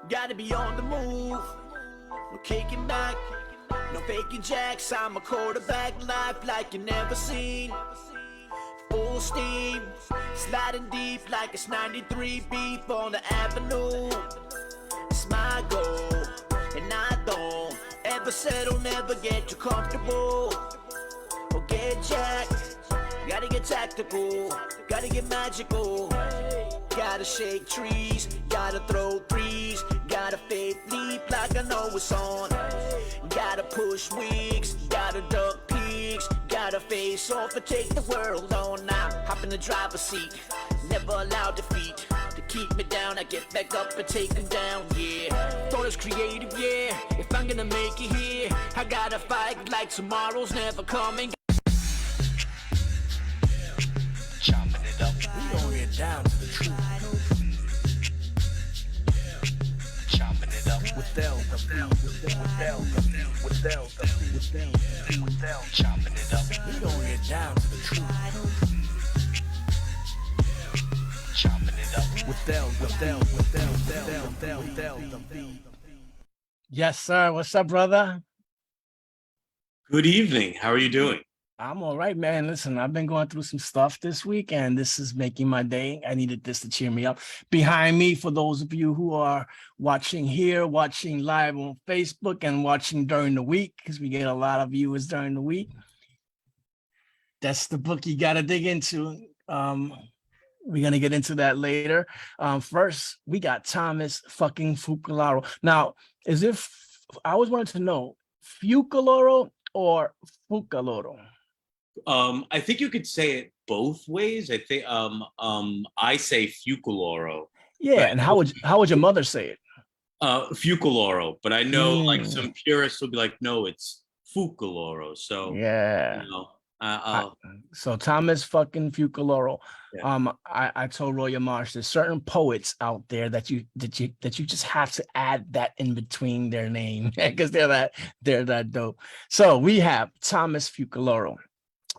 Gotta be on the move, no kicking back, no faking jacks. I'm a quarterback, life like you never seen. Full steam, sliding deep like it's 93 beef on the avenue. It's my goal, and I don't ever settle, never get too comfortable or get jacked. Gotta get tactical, gotta get magical. Gotta shake trees, gotta throw threes, gotta fake leap like I know it's on. Gotta push wigs, gotta duck pigs, gotta face off and take the world on. Now hop in the driver's seat, never allow defeat to keep me down. I get back up and take them down, yeah. Thought it's creative, yeah. If I'm gonna make it here, I gotta fight like tomorrow's never coming. Chopping it up. We gon' get down to the truth. Chopping it up. With Delta, with Delta. Chopping it up. We gon' get down to the truth. Chopping it up. With Delta. Yes, sir. What's up, brother? Good evening. How are you doing? I'm all right, man. Listen, I've been going through some stuff this week, and this is making my day. I needed this to cheer me up. Behind me, for those of you who are watching here, watching live on Facebook, and watching during the week, because we get a lot of viewers during the week, that's the book you got to dig into. We're going to get into that later. First, we got Thomas fucking Fucoloro. Now, I always wanted to know, Fucoloro or Fucoloro? I think you could say it both ways. I think I say Fucoloro. Yeah, and how would your mother say it? Fucoloro, but I know like some purists will be like, no, it's Fucoloro. So yeah. you know, So Thomas fucking Fucoloro. Yeah. I told Roya Marsh there's certain poets out there that you just have to add that in between their name because they're that dope. So we have Thomas Fucoloro.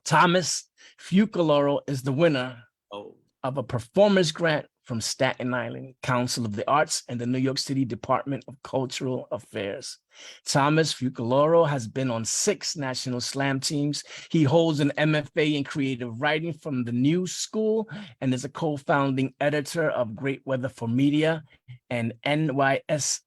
Thomas Fucoloro is the winner of a performance grant from Staten Island Council of the Arts and the New York City Department of Cultural Affairs. Thomas Fucoloro has been on 6 national slam teams. He holds an MFA in creative writing from the New School and is a co-founding editor of Great Weather for Media and NYSAI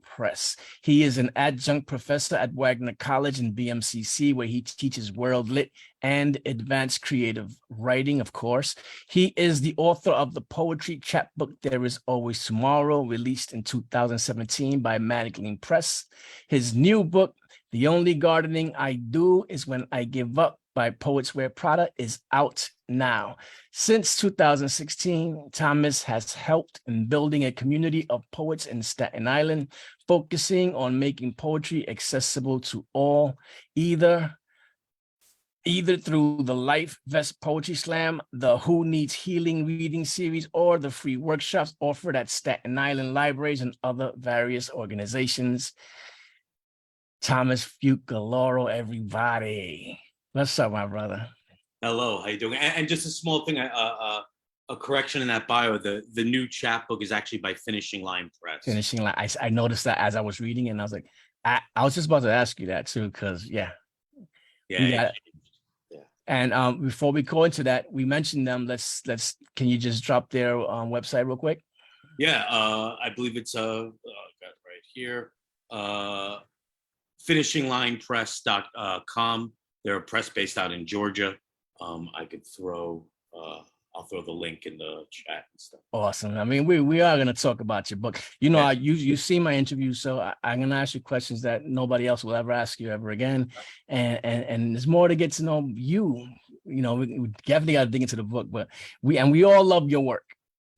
Press. He is an adjunct professor at Wagner College in BMCC, where he teaches world lit and advanced creative writing, of course. He is the author of the poetry chapbook There Is Always Tomorrow, released in 2017 by Magdalene Press. His new book, The Only Gardening I Do Is When I Give Up, by Poets Wear Prada, is out now. Since 2016, Thomas has helped in building a community of poets in Staten Island, focusing on making poetry accessible to all, either through the Life Vest Poetry Slam, the Who Needs Healing reading series, or the free workshops offered at Staten Island libraries and other various organizations. Thomas Fucoloro, everybody. What's up, my brother? Hello, how you doing? And just a small thing, a correction in that bio. The new chapbook is actually by Finishing Line Press. Finishing Line. I noticed that as I was reading, and I was like, I was just about to ask you that too, because yeah. And before we go into that, we mentioned them. Let's. Can you just drop their website real quick? Yeah, I believe it's got it right here. finishinglinepress.com. They're a press based out in Georgia. I'll throw the link in the chat and stuff. Awesome. I mean, we are going to talk about your book. You know, you see my interview, so I'm going to ask you questions that nobody else will ever ask you ever again. And there's more to get to know you. You know, we definitely got to dig into the book, but we all love your work,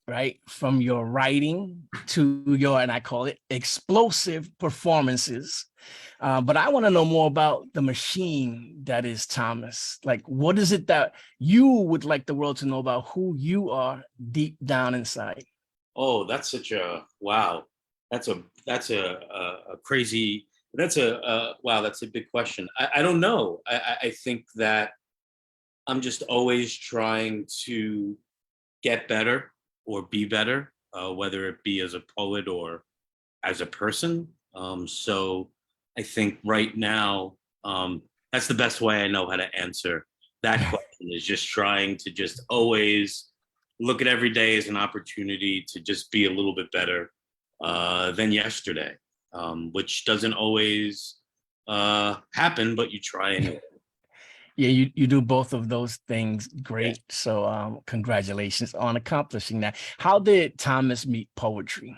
right? From your writing to your, and I call it explosive performances. But I want to know more about the machine that is Thomas. Like, what is it that you would like the world to know about who you are deep down inside? Oh, that's such a wow. That's a crazy. Wow. That's a big question. I don't know. I think that I'm just always trying to get better or be better. whether it be as a poet or as a person. So I think right now, that's the best way I know how to answer that question, is just trying to just always look at every day as an opportunity to just be a little bit better than yesterday, which doesn't always happen, but you try anyway. Yeah, you do both of those things great. So congratulations on accomplishing that. How did Thomas meet poetry?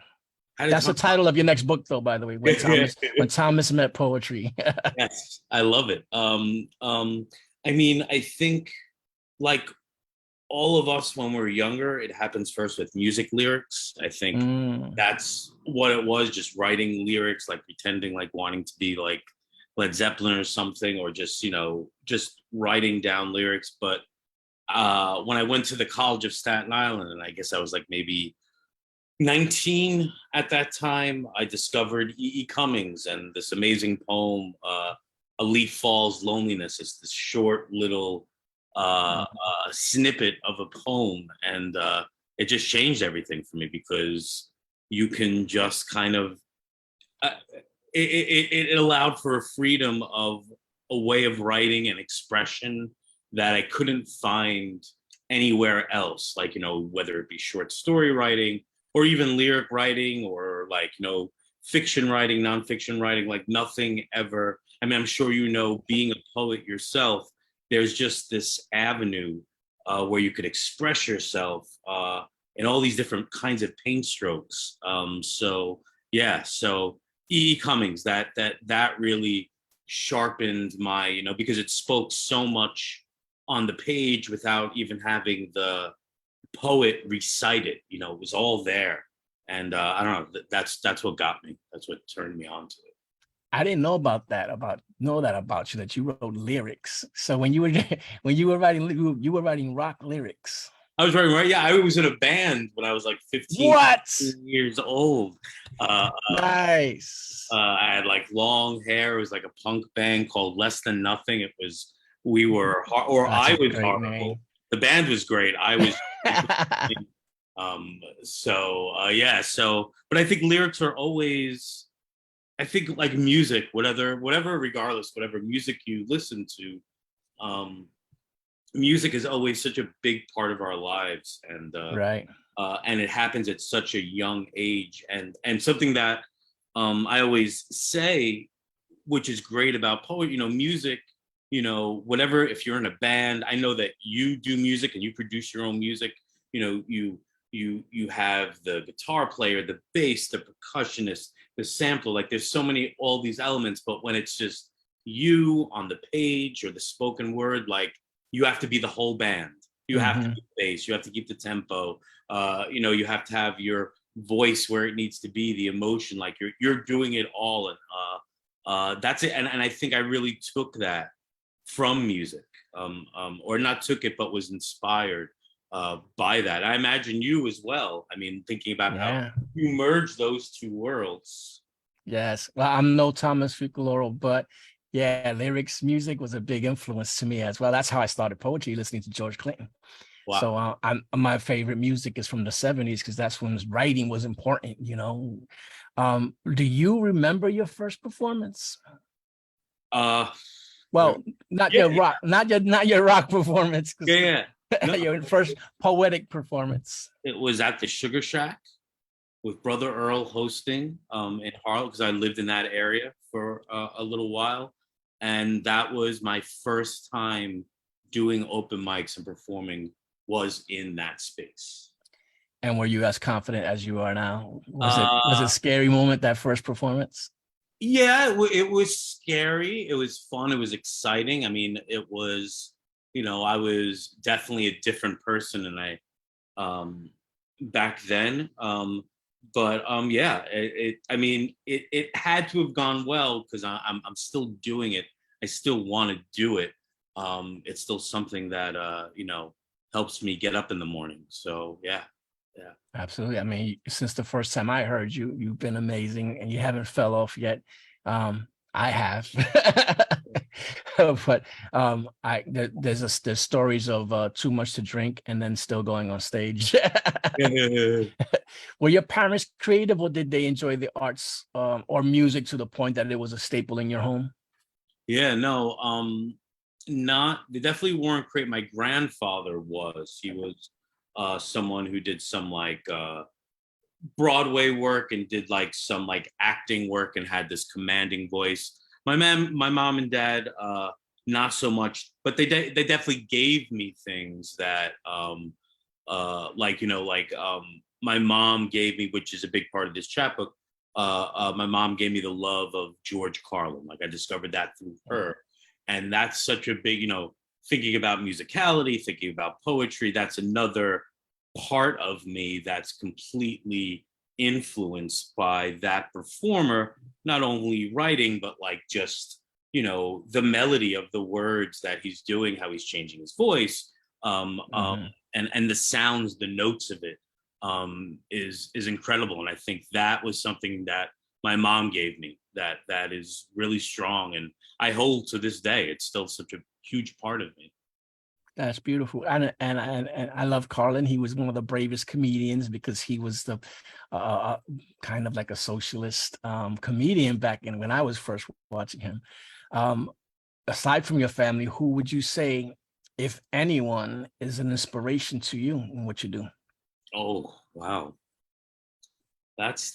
How did That's the title of your next book, though, by the way, when Thomas met poetry. Yes, I love it. I mean, I think like all of us when we're younger, it happens first with music lyrics. I think that's what it was, just writing lyrics, like pretending like wanting to be like Led Zeppelin or something, or just, just writing down lyrics. But when I went to the College of Staten Island, and I guess I was like maybe 19 at that time, I discovered E. Cummings and this amazing poem, A Leaf Falls Loneliness. It's this short little snippet of a poem. And it just changed everything for me, because you can just kind of, it allowed for a freedom of a way of writing and expression that I couldn't find anywhere else. Like, whether it be short story writing, or even lyric writing, or like, fiction writing, nonfiction writing, like nothing ever. I mean, I'm sure, being a poet yourself, there's just this avenue where you could express yourself in all these different kinds of paint strokes. So E. Cummings, that really sharpened my, because it spoke so much on the page without even having the poet recite it. It was all there. And I don't know, that's what got me. That's what turned me on to it. I didn't know about that about you, that you wrote lyrics. So when you were writing rock lyrics. I was writing, right? Yeah, I was in a band when I was like 15 What? years old. Nice. I had like long hair. It was like a punk band called Less Than Nothing. We were, or That's I a was great horrible. name. The band was great. I was, but I think lyrics are always, I think like music, whatever, regardless, whatever music you listen to, music is always such a big part of our lives, and right. And it happens at such a young age, and something that I always say, which is great about poetry, music, whatever, if you're in a band, I know that you do music and you produce your own music, you have the guitar player, the bass, the percussionist, the sampler, like there's so many, all these elements, but when it's just you on the page or the spoken word, like you have to be the whole band. You have to be the bass, you have to keep the tempo, you have to have your voice where it needs to be, the emotion, like you're doing it all. And that's it. And I think I really took that from music, or not took it, but was inspired by that. I imagine you as well. I mean, thinking about how you merge those two worlds. Yes. Well, I'm no Thomas Fucoloro, but yeah, lyrics, music was a big influence to me as well. That's how I started poetry, listening to George Clinton. Wow. So my favorite music is from the 70s, because that's when writing was important, Do you remember your first performance? Well, not your rock performance. Yeah. No. Your first poetic performance. It was at the Sugar Shack with Brother Earl hosting in Harlem, because I lived in that area for a little while. And that was my first time doing open mics and performing, was in that space. And were you as confident as you are now? Was it a scary moment, that first performance? Yeah, it was scary. It was fun. It was exciting. I mean, it was, I was definitely a different person than I back then. It had to have gone well, because I'm still doing it. I still want to do it. It's still something that helps me get up in the morning. So yeah. Absolutely. I mean, since the first time I heard you, you've been amazing, and you haven't fell off yet. I have. But there's stories of too much to drink and then still going on stage. Were your parents creative, or did they enjoy the arts or music to the point that it was a staple in your home? Yeah, no, not they definitely weren't great. My grandfather was. He was someone who did some like Broadway work and did like some like acting work and had this commanding voice. My mom and dad, not so much, but they definitely gave me things that like my mom gave me, which is a big part of this chapbook. My mom gave me the love of George Carlin. Like I discovered that through her, and that's such a big, thinking about musicality, thinking about poetry. That's another part of me that's completely influenced by that performer, not only writing, but like just, the melody of the words that he's doing, how he's changing his voice, and the sounds, the notes of it, is incredible. And I think that was something that my mom gave me that is really strong. And I hold to this day. It's still such a huge part of me. That's beautiful, and I love Carlin. He was one of the bravest comedians because he was the kind of like a socialist comedian back in when I was first watching him. Aside from your family, who would you say, if anyone, is an inspiration to you in what you do? Oh wow, that's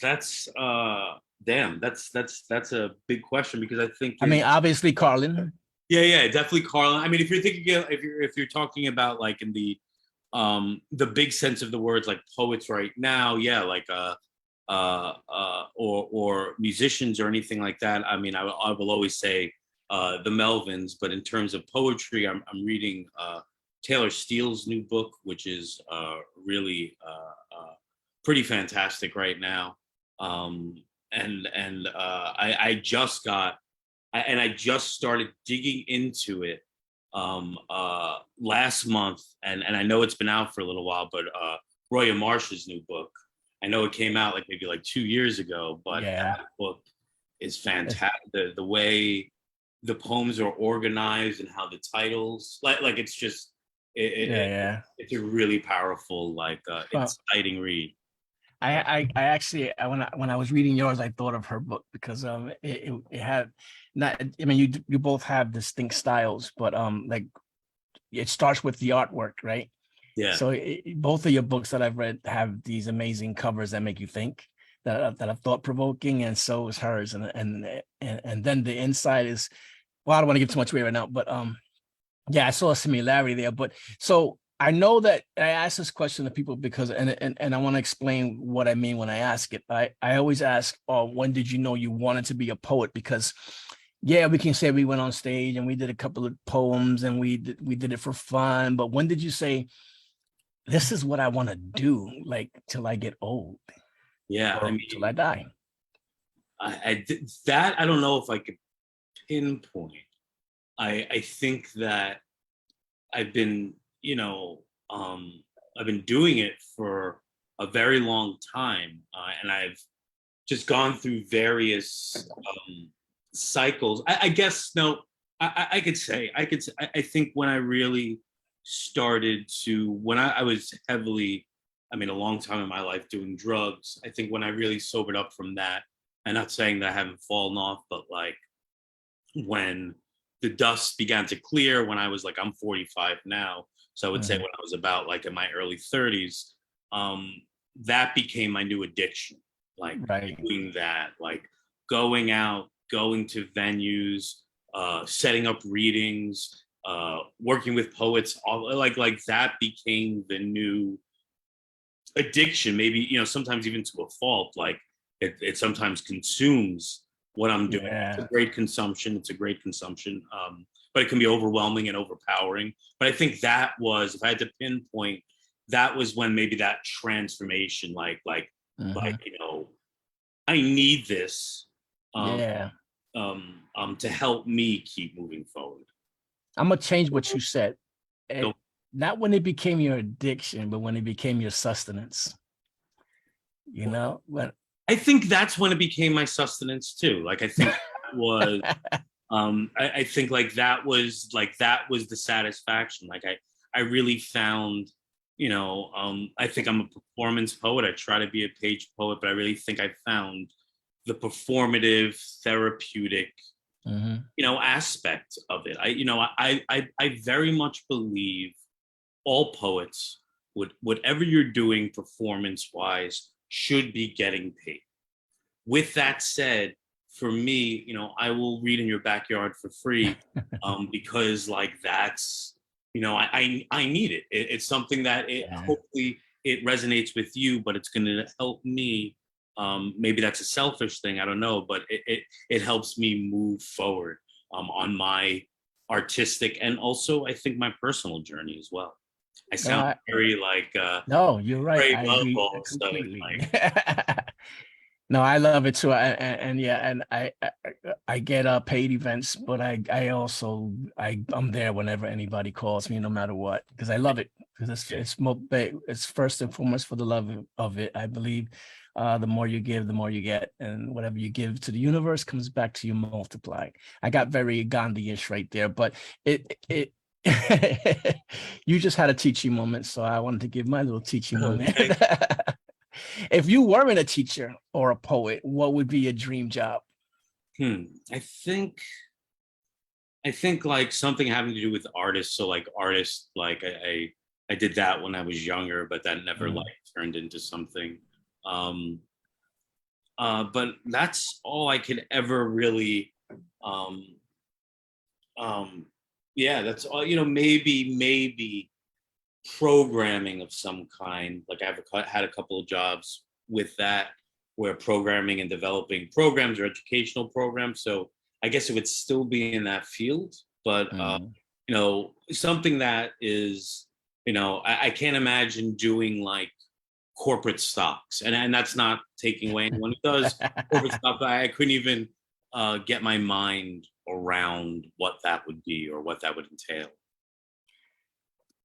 damn. That's a big question because I think I mean, obviously Carlin. Yeah, definitely Carlin. I mean, if you're thinking, if you're talking about like in the big sense of the words, like poets right now, yeah, like or musicians or anything like that. I mean, I will always say the Melvins, but in terms of poetry, I'm reading Taylor Steele's new book, which is really pretty fantastic right now. I just got. I just started digging into it last month, and I know it's been out for a little while, but Roya Marsh's new book. I know it came out like maybe like 2 years ago, but that book is fantastic. The way the poems are organized and how the titles, like it's just it's a really powerful, like exciting read. I actually when I was reading yours, I thought of her book because it had not. I mean, you both have distinct styles, but like it starts with the artwork, right? Yeah. So both of your books that I've read have these amazing covers that make you think, that are thought provoking, and so is hers. And then the inside is, well, I don't want to give too much away right now, but yeah, I saw a similarity there. But so I know that I ask this question to people because, and I want to explain what I mean when I ask it. I always ask, oh, when did you know you wanted to be a poet? Because yeah, we can say we went on stage and we did a couple of poems and we did it for fun. But when did you say, this is what I want to do, like till I get old? Yeah, I mean, till I die. I that I don't know if I could pinpoint. I think that I've been, I've been doing it for a very long time, and I've just gone through various cycles. I guess no, I could say I think when I really started to when I was heavily, I mean, a long time in my life doing drugs. I think when I really sobered up from that, and not saying that I haven't fallen off, but like when the dust began to clear, when I was like, I'm 45 now. So I would say when I was about like in my early 30s, that became my new addiction. Like doing that, like going out, going to venues, setting up readings, working with poets, all like that became the new addiction. Maybe, sometimes even to a fault. Like it sometimes consumes what I'm doing. Yeah. It's a great consumption. But it can be overwhelming and overpowering. But I think that was, if I had to pinpoint, that was when maybe that transformation, like I need this, to help me keep moving forward. I'm gonna change what you said. Not when it became your addiction, but when it became your sustenance. When I think that's when it became my sustenance too. Like I think that was I think that was the satisfaction. I really found, I think I'm a performance poet. I try to be a page poet, but I really think I found the performative, therapeutic, Mhm. aspect of it. I very much believe all poets, whatever you're doing performance wise, should be getting paid. With that said, for me, I will read in your backyard for free, because that's, I need it. It's something that Yeah. hopefully it resonates with you, but it's going to help me. Maybe that's a selfish thing, I don't know, but it helps me move forward, on my artistic and also I think my personal journey as well. I No, sound very no, you're right. Ray I agree Buzz stuff. completely. No, I love it too. And yeah, and I get paid events, but I also I'm there whenever anybody calls me, no matter what, because I love it. Because it's first and foremost for the love of it. I believe the more you give, the more you get, and whatever you give to the universe comes back to you multiplied. I got very Gandhi-ish right there, but it you just had a teaching moment, so I wanted to give my little teaching moment. Okay. If you weren't a teacher or a poet, what would be your dream job? Hmm. I think something having to do with artists. So artists, I did that when I was younger, but that never Mm. turned into something. Um, but that's all I could ever really. Um, yeah, that's all. Maybe programming of some kind. Like had a couple of jobs with that, where programming and developing programs or educational programs. So I guess it would still be in that field, but Mm. something that is, I can't imagine doing corporate stocks, and that's not taking away anyone who does corporate stock. But I couldn't even get my mind around what that would be or what that would entail.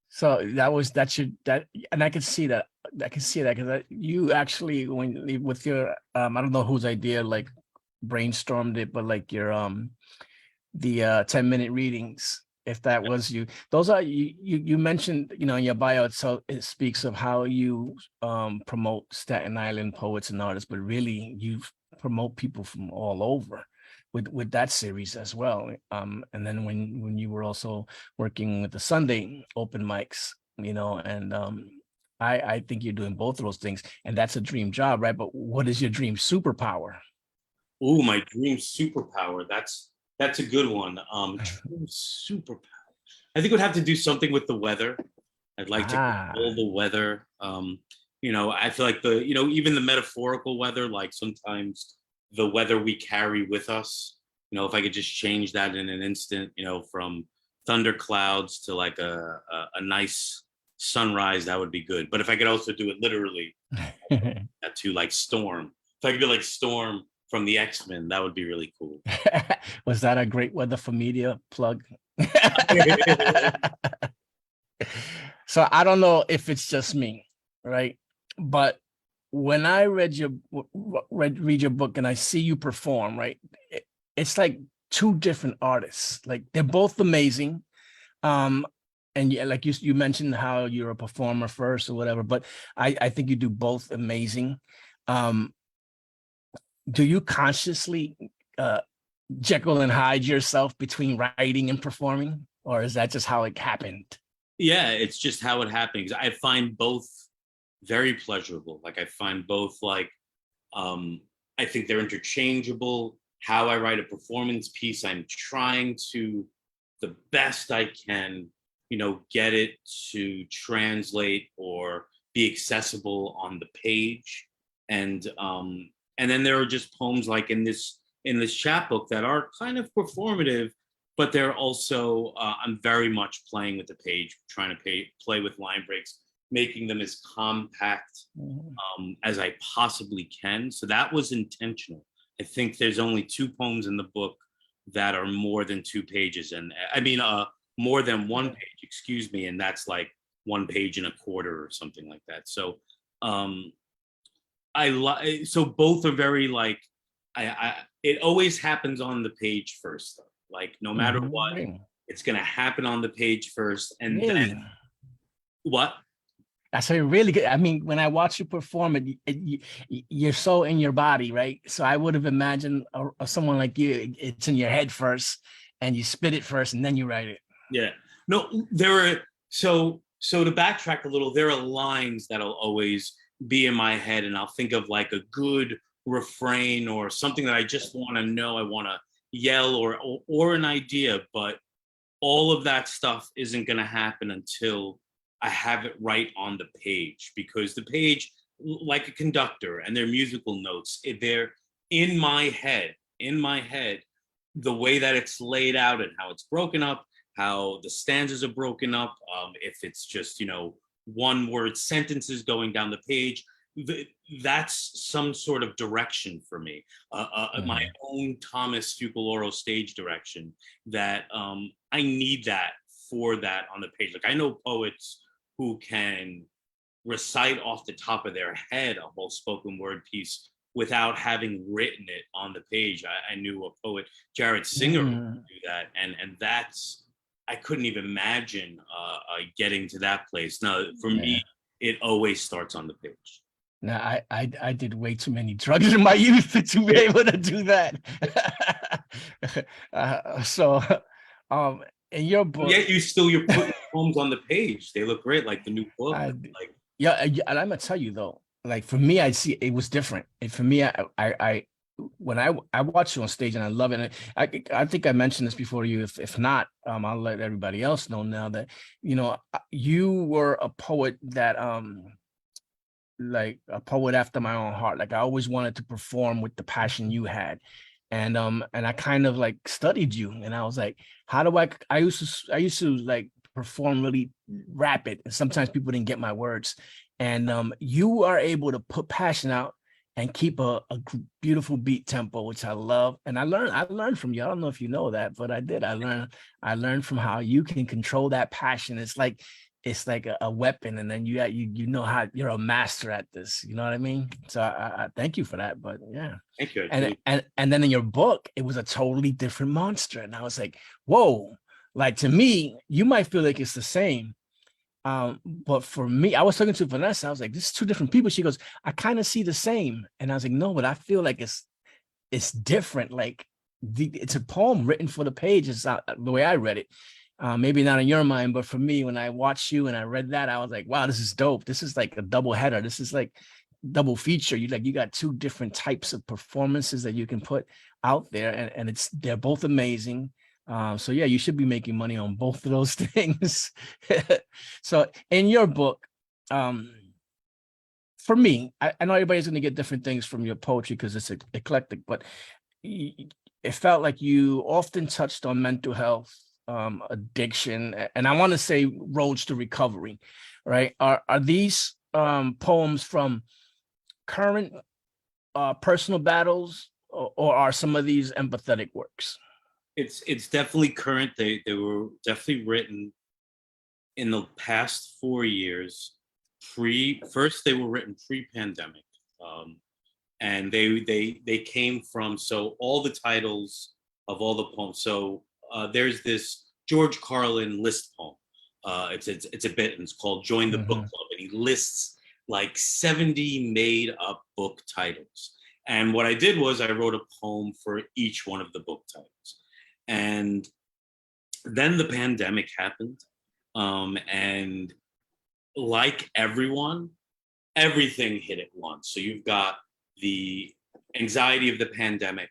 So and I can see that. I can see that because you actually, with your I don't know whose idea brainstormed it, but your the 10-minute readings, if that was you. Those are you mentioned, in your bio, so it speaks of how you promote Staten Island poets and artists, but really you promote people from all over with that series as well. And then when you were also working with the Sunday open mics, and I think you're doing both of those things, and that's a dream job, right? But what is your dream superpower? Ooh, my dream superpower. That's a good one. Dream superpower. I think it would have to do something with the weather. I'd like to control Ah. the weather. I feel like even the metaphorical weather, like sometimes the weather we carry with us. If I could just change that in an instant, from thunder clouds to a nice sunrise, that would be good. But if I could also do it literally, that to Storm. If I could be like Storm from the X-Men, that would be really cool. Was that a great weather for media plug? So I don't know if it's just me, right? But when I read your book and I see you perform, right? It's like two different artists. Like they're both amazing. Um, and yeah, like you mentioned how you're a performer first or whatever, but I think you do both amazing. Um, do you consciously Jekyll and Hyde yourself between writing and performing, or is that just how it happened? Yeah, it's just how it happens. I find both very pleasurable. I find both I think they're interchangeable. How I write a performance piece, I'm trying to, the best I can, get it to translate or be accessible on the page. And then there are just poems like in this chapbook that are kind of performative, but they're also I'm very much playing with the page, trying to play with line breaks, making them as compact as I possibly can. So that was intentional. I think there's only 2 poems in the book that are more than 2 pages, and I mean more than 1 page, excuse me, and that's 1 page and a quarter or something like that. So so both are very I it always happens on the page first though. Like no matter what, Really? it's gonna happen on the page first, and Really? then what? That's a really good. I mean, when I watch you perform, you're so in your body, right? So I would have imagined someone like you, it's in your head first, and you spit it first, and then you write it. Yeah. No, there are so to backtrack a little, there are lines that'll always be in my head, and I'll think of like a good refrain or something that I just want to know, I want to yell or an idea, but all of that stuff isn't going to happen until I have it right on the page, because the page, like a conductor and their musical notes, they're in my head, the way that it's laid out and how it's broken up, how the stanzas are broken up, if it's just, one word sentences going down the page, that's some sort of direction for me, my own Thomas Fucoloro stage direction, that I need that for that on the page. Like I know poets who can recite off the top of their head a whole spoken word piece without having written it on the page. I knew a poet, Jared Singer, who could do that, and that's, I couldn't even imagine getting to that place. Now, for me, it always starts on the page. Now, I did way too many drugs in my youth to be able to do that. So, in your book, yet you're putting poems on the page. They look great, like the new book. Yeah, and I'm gonna tell you though, like for me, I see it was different. And for me, I when I watch you on stage and I love it. And I think I mentioned this before to you. If not, I'll let everybody else know now that you were a poet that like a poet after my own heart. Like I always wanted to perform with the passion you had. And I kind of like studied you, and I was like, how do I used to like perform really rapid, and sometimes people didn't get my words. And you are able to put passion out and keep a beautiful beat tempo, which I love. And I learned from you. I don't know if you know that, but I did. I learned from how you can control that passion. It's like a weapon, and then you know how you're a master at this. You know what I mean? So I thank you for that. But yeah, thank you. And then in your book, it was a totally different monster, and I was like, whoa! Like to me, you might feel like it's the same, but for me, I was talking to Vanessa. I was like, this is two different people. She goes, I kind of see the same, and I was like, no, but I feel like it's different. Like it's a poem written for the page. It's not the way I read it. Maybe not in your mind, but for me, when I watched you and I read that, I was like, wow, this is dope. This is like a double header. This is like double feature. You got two different types of performances that you can put out there, and they're both amazing. So yeah, you should be making money on both of those things. So in your book, for me, I know everybody's going to get different things from your poetry because it's eclectic, but it felt like you often touched on mental health, addiction, and I want to say roads to recovery, right? Are these poems from current personal battles, or are some of these empathetic works? It's definitely current. They were definitely written in the past 4 years. First they were written pre-pandemic, and they came from, so all the titles of all the poems. So there's this George Carlin list poem. It's a bit, and it's called "Join the Book Club," and he lists like 70 made up book titles. And what I did was I wrote a poem for each one of the book titles. And then the pandemic happened, and like everyone, everything hit at once. So you've got the anxiety of the pandemic,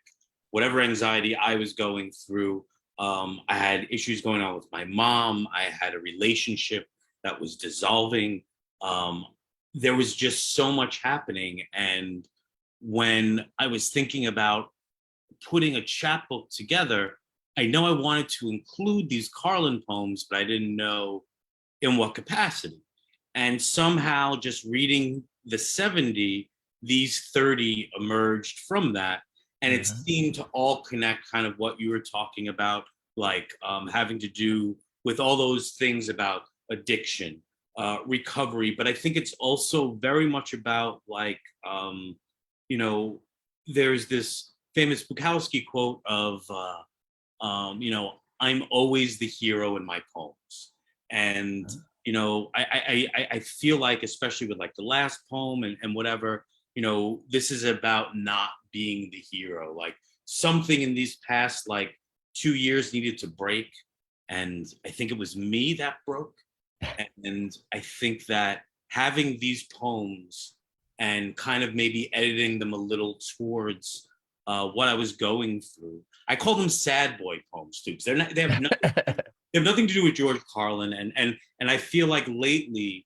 whatever anxiety I was going through. I had issues going on with my mom. I had a relationship that was dissolving. There was just so much happening. And when I was thinking about putting a chapbook together, I know I wanted to include these Carlin poems, but I didn't know in what capacity. And somehow just reading the 70, these 30 emerged from that. And it seemed to all connect kind of what you were talking about, like having to do with all those things about addiction, recovery. But I think it's also very much about like, there's this famous Bukowski quote of, you know, I'm always the hero in my poems. And, you know, I feel like, especially with like the last poem and whatever, you know, this is about not being the hero. Like something in these past like 2 years needed to break. And I think it was me that broke. And I think that having these poems and kind of maybe editing them a little towards what I was going through. I call them sad boy poems too, because they have nothing to do with George Carlin, and I feel like lately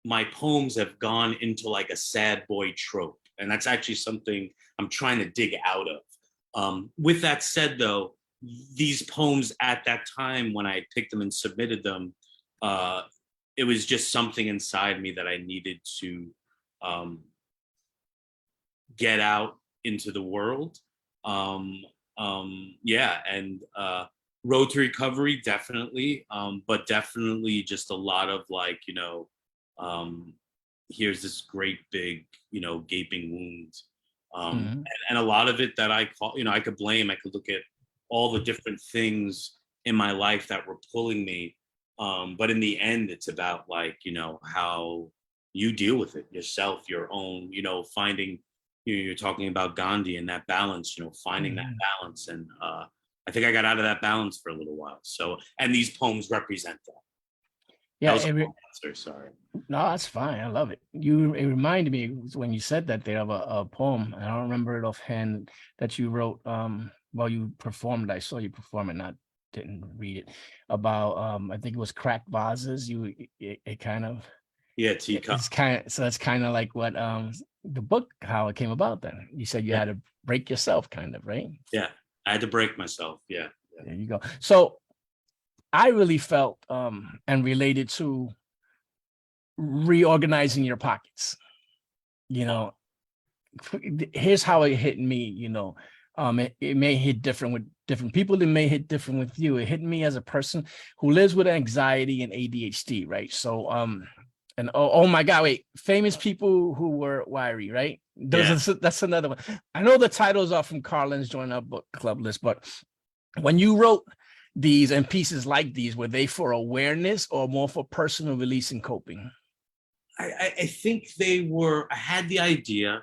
my poems have gone into like a sad boy trope, and that's actually something I'm trying to dig out of. With that said, though, these poems at that time when I picked them and submitted them, it was just something inside me that I needed to get out into the world. Yeah, and road to recovery, definitely, but definitely just a lot of like, you know, here's this great big, you know, gaping wound. And a lot of it that I call, you know, I could blame, I could look at all the different things in my life that were pulling me. But in the end, it's about like, you know, how you deal with it yourself, your own, you know, finding, you know, you're talking about Gandhi and that balance, you know, finding that balance. And I think I got out of that balance for a little while. So, and these poems represent that. Yeah, That was a long answer, sorry. no, that's fine. I love it. It reminded me when you said that they have a poem. I don't remember it offhand that you wrote. Well, you performed. I saw you perform it. Not didn't read it about. I think it was cracked vases. It kind of. Yeah, teacup. It's kind of so. That's kind of like what the book how it came about. Then you said you had to break yourself, kind of, right? Yeah, I had to break myself. Yeah. There you go. So I really felt and related to reorganizing your pockets. You know, here's how it hit me. You know, it may hit different with different people. It may hit different with you. It hit me as a person who lives with anxiety and ADHD, right? So and oh my God, wait, famous people who were wiry, right? That's another one. I know the titles are from Carlin's Join Up Book Club list, but when you wrote these and pieces like these, were they for awareness or more for personal release and coping? I think they were, I had the idea,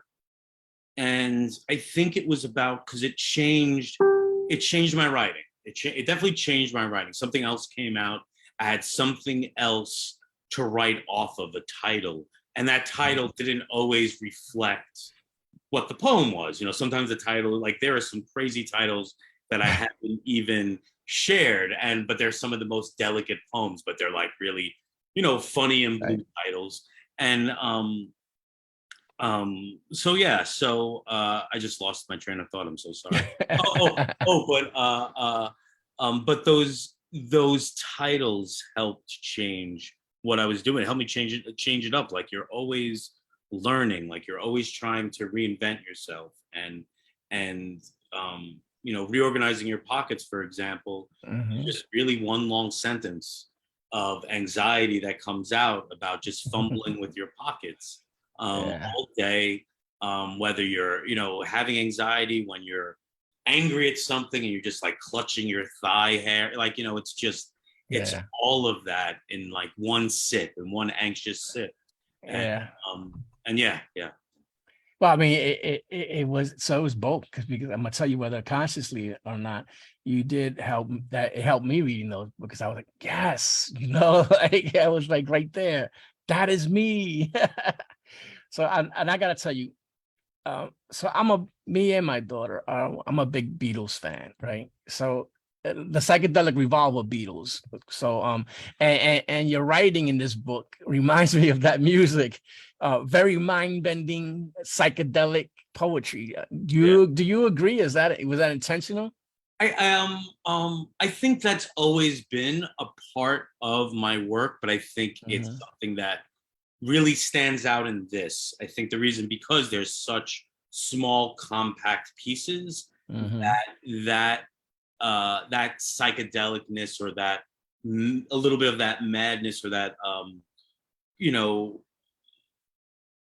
and I think it was about, because it changed my writing. It definitely changed my writing. Something else came out. I had something else to write off of, a title, and that title didn't always reflect what the poem was. You know, sometimes the title, like there are some crazy titles that I haven't even shared, but they're some of the most delicate poems, but they're like really, you know, funny and blue titles. And so yeah, so I just lost my train of thought. I'm so sorry. But those titles helped change what I was doing. It helped me change it up. Like you're always learning, like you're always trying to reinvent yourself, and you know, reorganizing your pockets, for example, just really one long sentence of anxiety that comes out about just fumbling with your pockets all day, whether you're, you know, having anxiety when you're angry at something and you're just like clutching your thigh hair, like, you know, it's just, it's all of that in like one sip, and one anxious sip. And yeah. Well, I mean, it was, so it was both, because I'm gonna tell you, whether consciously or not, you did help. That it helped me reading those, because I was like, yes, you know, like I was like right there. That is me. So I gotta tell you, so me and my daughter, I'm a big Beatles fan, right? So the psychedelic revolver Beatles. So and your writing in this book reminds me of that music. Very mind-bending psychedelic poetry. Do you agree? Was that intentional? I think that's always been a part of my work, but I think it's something that really stands out in this. I think the reason, because there's such small, compact pieces, that psychedelicness, or that a little bit of that madness, or that you know,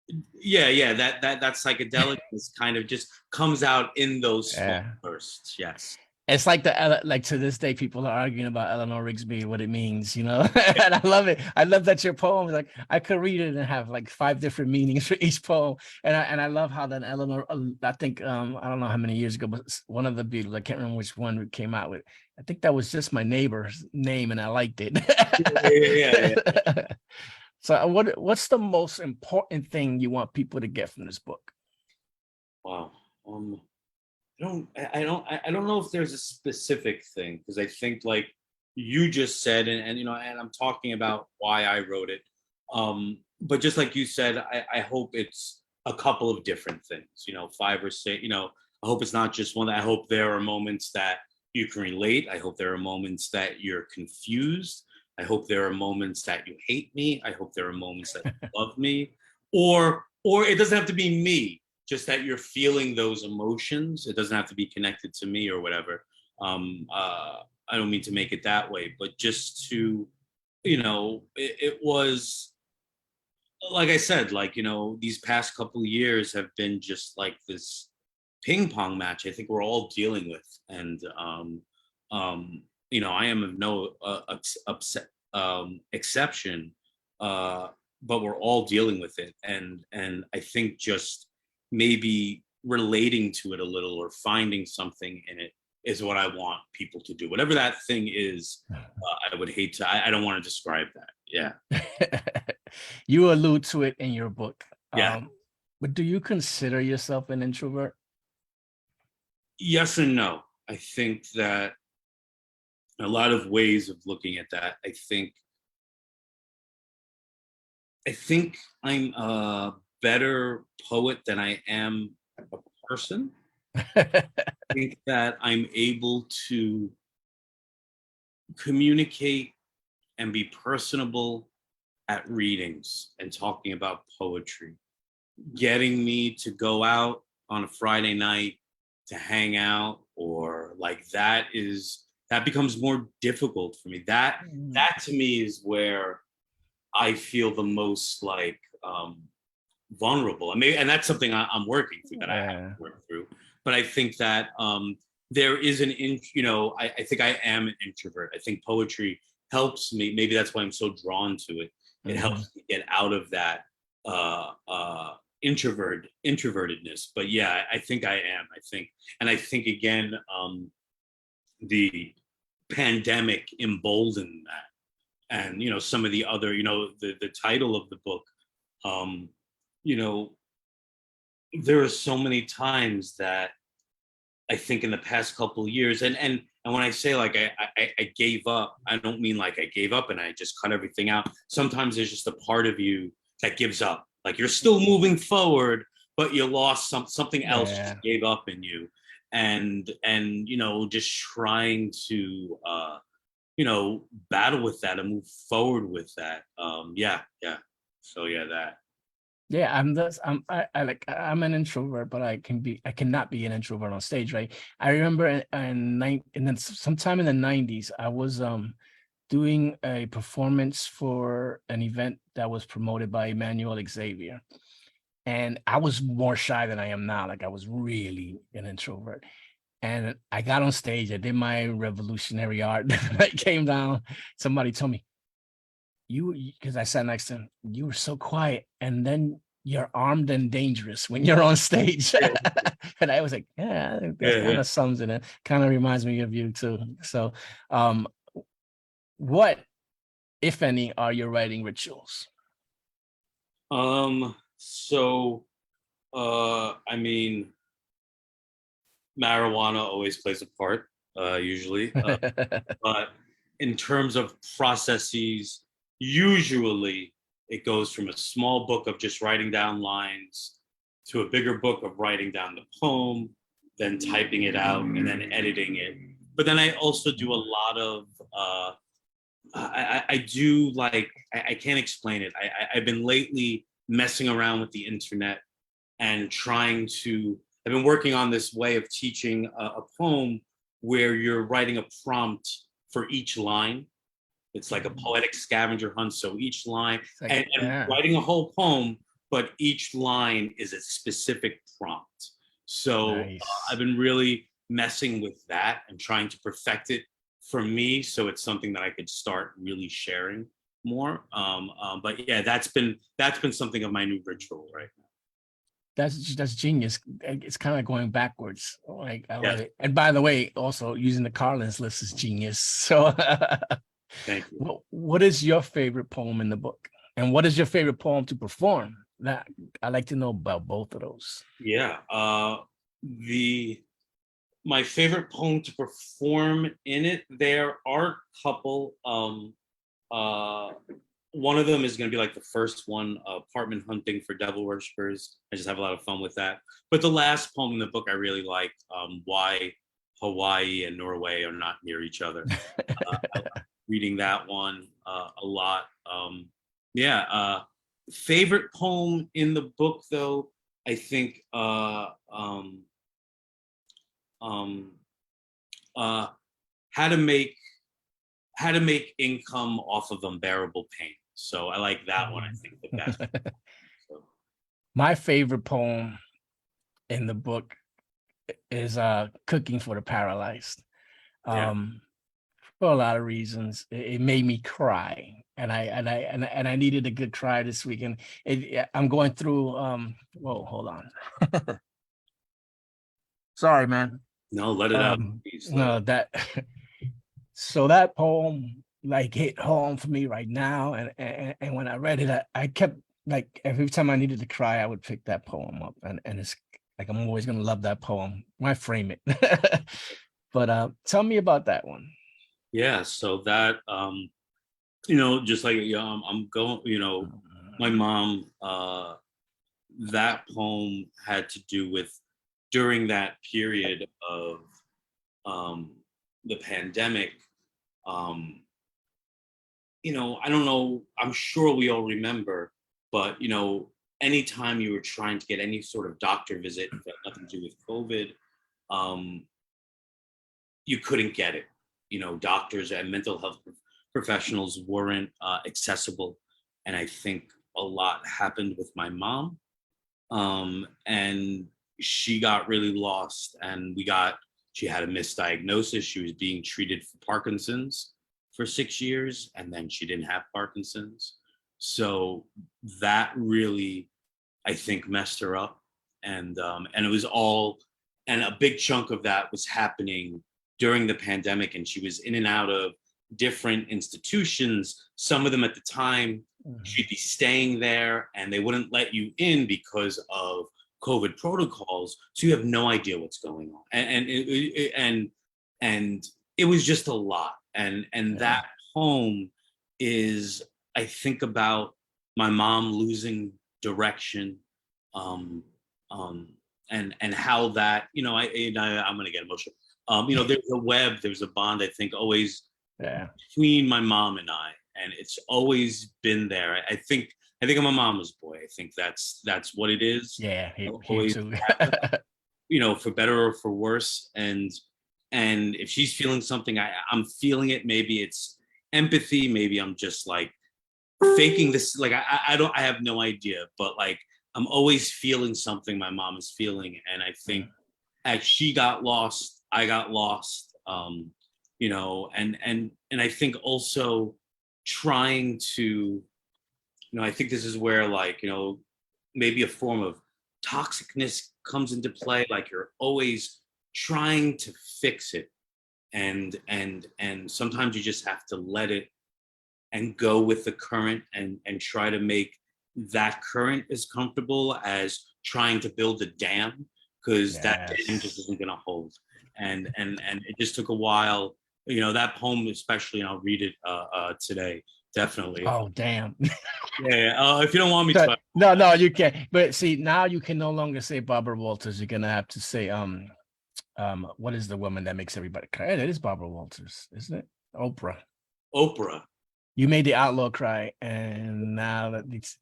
that psychedelicness kind of just comes out in those small bursts. Yes. It's like like to this day, people are arguing about Eleanor Rigsby, what it means, and I love it. I love that your poem is like I could read it and have like 5 different meanings for each poem, and I love how that Eleanor. I think I don't know how many years ago, but one of the Beatles, I can't remember which one came out with. I think that was just my neighbor's name, and I liked it. Yeah. So, what's the most important thing you want people to get from this book? Wow. I don't know if there's a specific thing, because I think like you just said, and and I'm talking about why I wrote it. But just like you said, I hope it's a couple of different things, 5 or 6, I hope it's not just one. I hope there are moments that you can relate. I hope there are moments that you're confused. I hope there are moments that you hate me. I hope there are moments that you love me. Or it doesn't have to be me, just that you're feeling those emotions. It doesn't have to be connected to me or whatever. I don't mean to make it that way, but just to, it was, like I said, like, these past couple of years have been just like this ping pong match I think we're all dealing with. And, I am of no exception, but we're all dealing with it. And I think just maybe relating to it a little or finding something in it is what I want people to do. Whatever that thing is, I would hate to, I don't want to describe that. Yeah. You allude to it in your book. Yeah. But do you consider yourself an introvert? Yes and no. I think that a lot of ways of looking at that. I think I'm a better poet than I am a person. I think that I'm able to communicate and be personable at readings and talking about poetry. Getting me to go out on a Friday night to hang out, or like that becomes more difficult for me. That to me is where I feel the most like vulnerable. And that's something I'm working through, that I have to work through. But I think that there is I think I am an introvert. I think poetry helps me. Maybe that's why I'm so drawn to it. It helps me get out of that introvertedness. But yeah, I think I am. I think again, the pandemic emboldened that. And some of the other, the title of the book, there are so many times that I think in the past couple of years, and when I say like I gave up, I don't mean like I gave up and I just cut everything out. Sometimes there's just a part of you that gives up. Like you're still moving forward, but you lost something else just gave up in you. And just trying to battle with that and move forward with that. So that. Yeah, I'm an introvert, but I cannot be an introvert on stage, right? I remember and then sometime in the 90s, I was doing a performance for an event that was promoted by Emmanuel Xavier. And I was more shy than I am now. Like I was really an introvert. And I got on stage, I did my revolutionary art. I came down, somebody told me, because I sat next to him, you were so quiet, and then you're armed and dangerous when you're on stage. And I was like, yeah, I think that kind of sums it. Kind of reminds me of you too. So what, if any, are your writing rituals? I mean, marijuana always plays a part, usually. But in terms of processes, usually it goes from a small book of just writing down lines to a bigger book of writing down the poem, then typing it out, and then editing it. But then I also do a lot of, I do like, I can't explain it. I've been lately messing around with the internet and I've been working on this way of teaching a poem where you're writing a prompt for each line. It's like a poetic scavenger hunt. So each line, and writing a whole poem, but each line is a specific prompt. So I've been really messing with that and trying to perfect it for me, so it's something that I could start really sharing more. But yeah, that's been something of my new ritual right now. That's genius. It's kind of going backwards. Like I Yeah, love it. And by the way, also using the Carlins list is genius. So, thank you. what is your favorite poem in the book, and what is your favorite poem to perform? That I like to know about both of those. Yeah, my favorite poem to perform in it. There are a couple. Uh, One of them is going to be like the first one, Apartment Hunting for Devil Worshippers. I just have a lot of fun with that. But the last poem in the book I really like, Why Hawaii and Norway Are Not Near Each Other. I like reading that one a lot. Favorite poem in the book, though, I think how to make income off of unbearable pain. So I like that one, I think, the best. So, My favorite poem in the book is Cooking for the Paralyzed. yeah. For a lot of reasons. It made me cry. And I needed a good cry this weekend. I'm going through whoa, hold on. Sorry, man. No, let it out. Please, let No, it. that so that poem like hit home for me right now. And when I read it, I kept like every time I needed to cry, I would pick that poem up. And it's like I'm always gonna love that poem. Why frame it? But tell me about that one. Yeah, so that just like I'm going, my mom, that poem had to do with during that period of the pandemic. um, I don't know, I'm sure we all remember, but anytime you were trying to get any sort of doctor visit that had nothing to do with COVID, um, you couldn't get it. Doctors and mental health professionals weren't accessible. And I think a lot happened with my mom. And she got really lost, and she had a misdiagnosis. She was being treated for Parkinson's for 6 years, and then she didn't have Parkinson's. So that really, I think, messed her up. And it was all, and a big chunk of that was happening during the pandemic, and she was in and out of different institutions. Some of them at the time, she'd be staying there and they wouldn't let you in because of COVID protocols. So you have no idea what's going on. And it was just a lot. And that poem is, I think about my mom losing direction, and how that, I'm gonna get emotional. There's a bond, I think, always between my mom and I, and it's always been there. I think I'm a mama's boy. I think that's what it is. Yeah, Always, too. for better or for worse. And if she's feeling something, I'm feeling it. Maybe it's empathy. Maybe I'm just like faking this. Like I have no idea, but like I'm always feeling something my mom is feeling. And I think as she got lost, I got lost. And I think also trying to, I think this is where, like, maybe a form of toxicness comes into play. Like you're always trying to fix it, and sometimes you just have to let it and go with the current, and try to make that current as comfortable as trying to build a dam, because that dam just isn't going to hold. And it just took a while. That poem especially, and I'll read it today. Definitely. Oh, damn. Yeah. If you don't want me to. No, you can't. But see, now you can no longer say Barbara Walters. You're gonna have to say what is the woman that makes everybody cry? It is Barbara Walters, isn't it? Oprah. You made the outlaw cry, and now that it's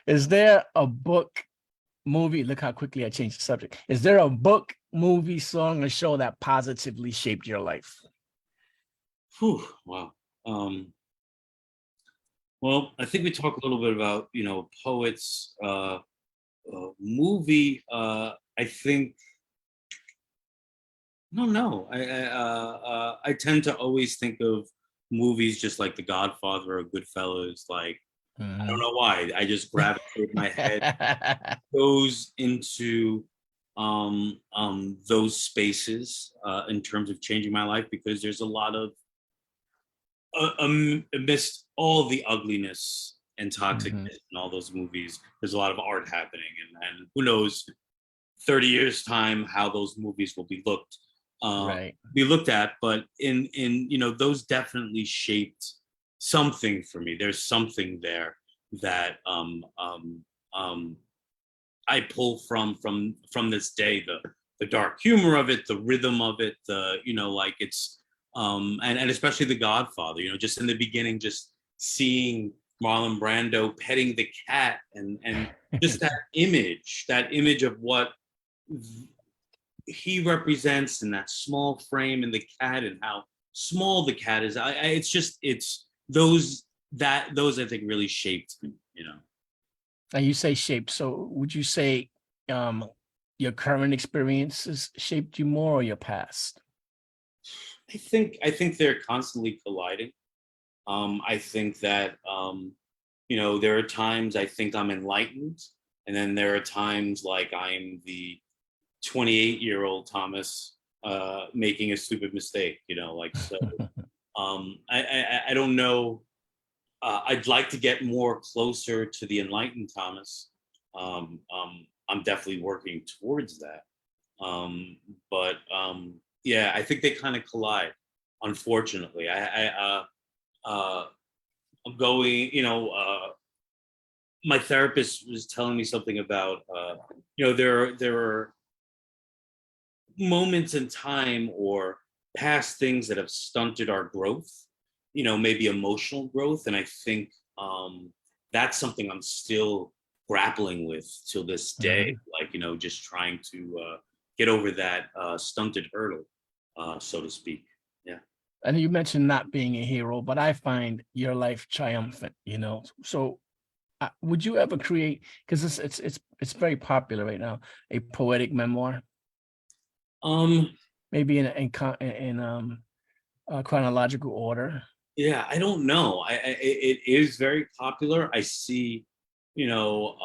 is there a book, movie? Look how quickly I changed the subject. Is there a book, movie, song, or show that positively shaped your life? Whew, wow. Well, I think we talk a little bit about, poets, movie. I think No, no. I tend to always think of movies just like The Godfather or Goodfellas. Like, I don't Mhm. know why. I just gravitate my head goes into those spaces in terms of changing my life, because there's a lot of amidst all the ugliness and Mhm. toxicness in all those movies, there's a lot of art happening, and who knows 30 years time how those movies will uh, Right. be looked at. But in those definitely shaped something for me. There's something there that um, I pull from this day, the dark humor of it, the rhythm of it, the like it's and especially The Godfather, just in the beginning, just seeing Marlon Brando petting the cat, and just that image of what he represents in that small frame, and the cat, and how small the cat is. It's those I think really shaped me. And you say shaped. So would you say um your current experiences shaped you more or your past? I think they're constantly colliding. I think that there are times I think I'm enlightened, and then there are times like I'm the 28-year-old Thomas making a stupid mistake. Like so. I don't know. I'd like to get more closer to the enlightened Thomas. I'm definitely working towards that. But yeah, I think they kind of collide. Unfortunately, uh, I'm going. My therapist was telling me something about. There are moments in time or past things that have stunted our growth. Maybe emotional growth, and I think that's something I'm still grappling with till this day. Mhm. Like just trying to get over that stunted hurdle, so to speak. Yeah. And you mentioned not being a hero, but I find your life triumphant, So would you ever create, because it's very popular right now, a poetic memoir, Um. maybe in chronological order? Yeah. I don't know. It is very popular. I see. You know.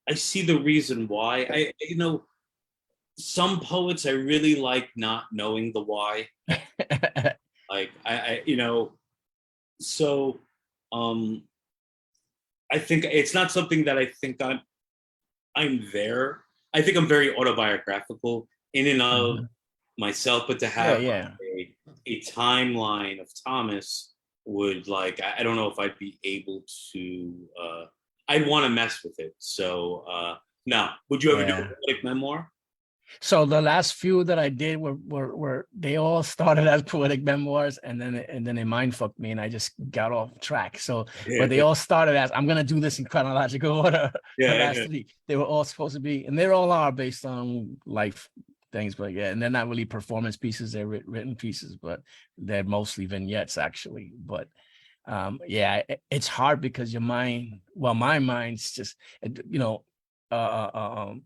I see the reason why. Some poets I really like not knowing the why. Like so um I think it's not something that I think I'm there. I think I'm very autobiographical in and of Mhm. myself, but to Yeah, have yeah. a timeline of Thomas would, like, I don't know if I'd be able to I'd want to mess with it. So no. Would you ever do Yeah. a poetic memoir? So the last few that I did were they all started as poetic memoirs, and then they mind fucked me and I just got off track. So, Yeah, but they all started as, I'm gonna do this in chronological order. The yeah, last yeah. three, they were all supposed to be, and they all are based on life things, but yeah, and they're not really performance pieces, they're written pieces, but they're mostly vignettes actually. But yeah, it's hard because your mind, well, my mind's just, uh, uh, uh, um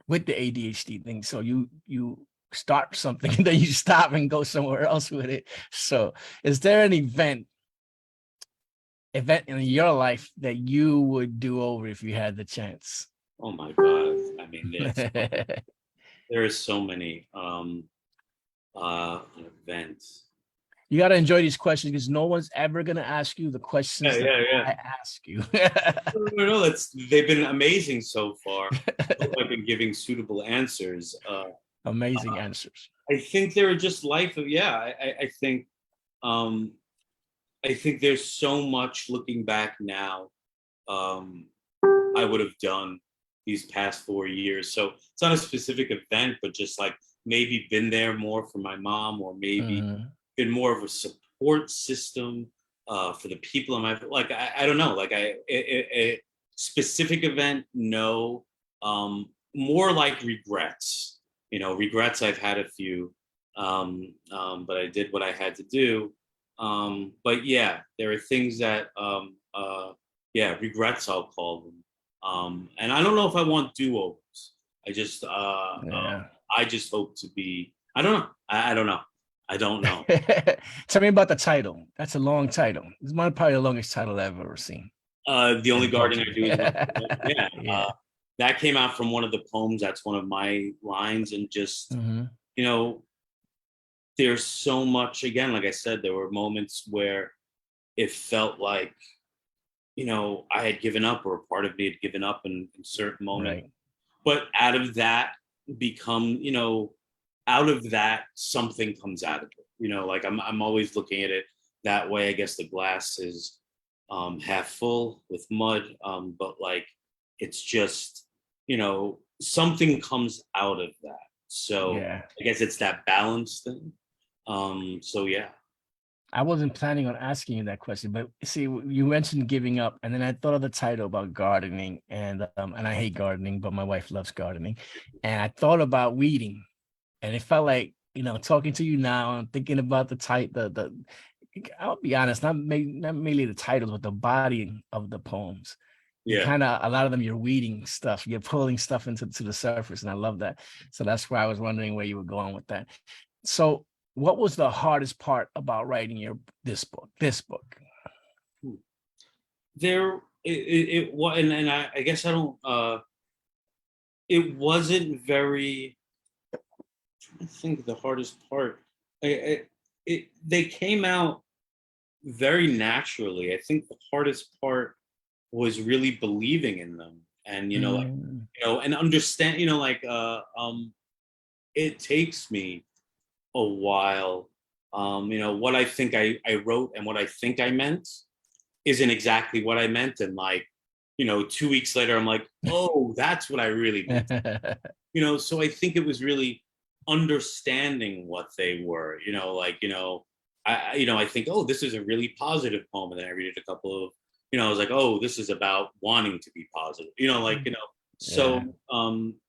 with the ADHD thing. So you start something and then you stop and go somewhere else with it. So is there an event in your life that you would do over if you had the chance? Oh my God. I mean, yes, You there are so many events. got to enjoy these questions because no one's ever going to ask you the Yeah, questions that yeah, yeah. I ask you. No, they've been amazing so far. I've been giving suitable answers. Amazing answers. I think they're just life of, yeah. Um, I think there's so much looking back now. Um, I would have done these past 4 years. So it's not a specific event, but just like maybe been there more for my mom, or maybe Mhm. been more of a support system for the people in my, like, I don't know, like a specific event, no. More like regrets. Regrets, I've had a few, but I did what I had to do. But yeah, there are things that yeah, regrets, I'll call them. And I don't know if I want do-overs. I just Yeah. I just hope to be. I don't know. I don't know. I don't know. Tell me about the title. That's a long title. It's probably the longest title I've ever seen The only in gardening I poetry. do is yeah. Yeah. That came out from one of the poems. That's one of my lines, and just Hmm. you know, there's so much. Again, like I said, there were moments where it felt like I had given up, or a part of me had given up in certain moments. Right. But out of that become, out of that something comes out of it. Like I'm always looking at it that way. I guess the glass is half full with mud, but like it's just something comes out of that. So Yeah. I guess it's that balance thing. So yeah. I wasn't planning on asking you that question, but see, you mentioned giving up, and then I thought of the title about gardening, and I hate gardening, but my wife loves gardening, and I thought about weeding, and it felt like talking to you now, I'm thinking about the. I'll be honest, not merely the titles, but the body of the poems. You Yeah. kind of a lot of them, you're weeding stuff, you're pulling stuff into to the surface, and I love that. So that's why I was wondering where you were going with that. So what was the hardest part about writing this book? There it was, and I guess I don't it wasn't very. I think the hardest part, they came out very naturally. I think the hardest part was really believing in them, and Mm, and understand, it takes me a while. What I think I wrote and what I think I meant isn't exactly what I meant. And like, 2 weeks later, I'm like, oh, that's what I really meant. So I think it was really understanding what they were, like, I think, oh, this is a really positive poem. And then I read it a couple of, I was like, oh, this is about wanting to be positive, yeah. so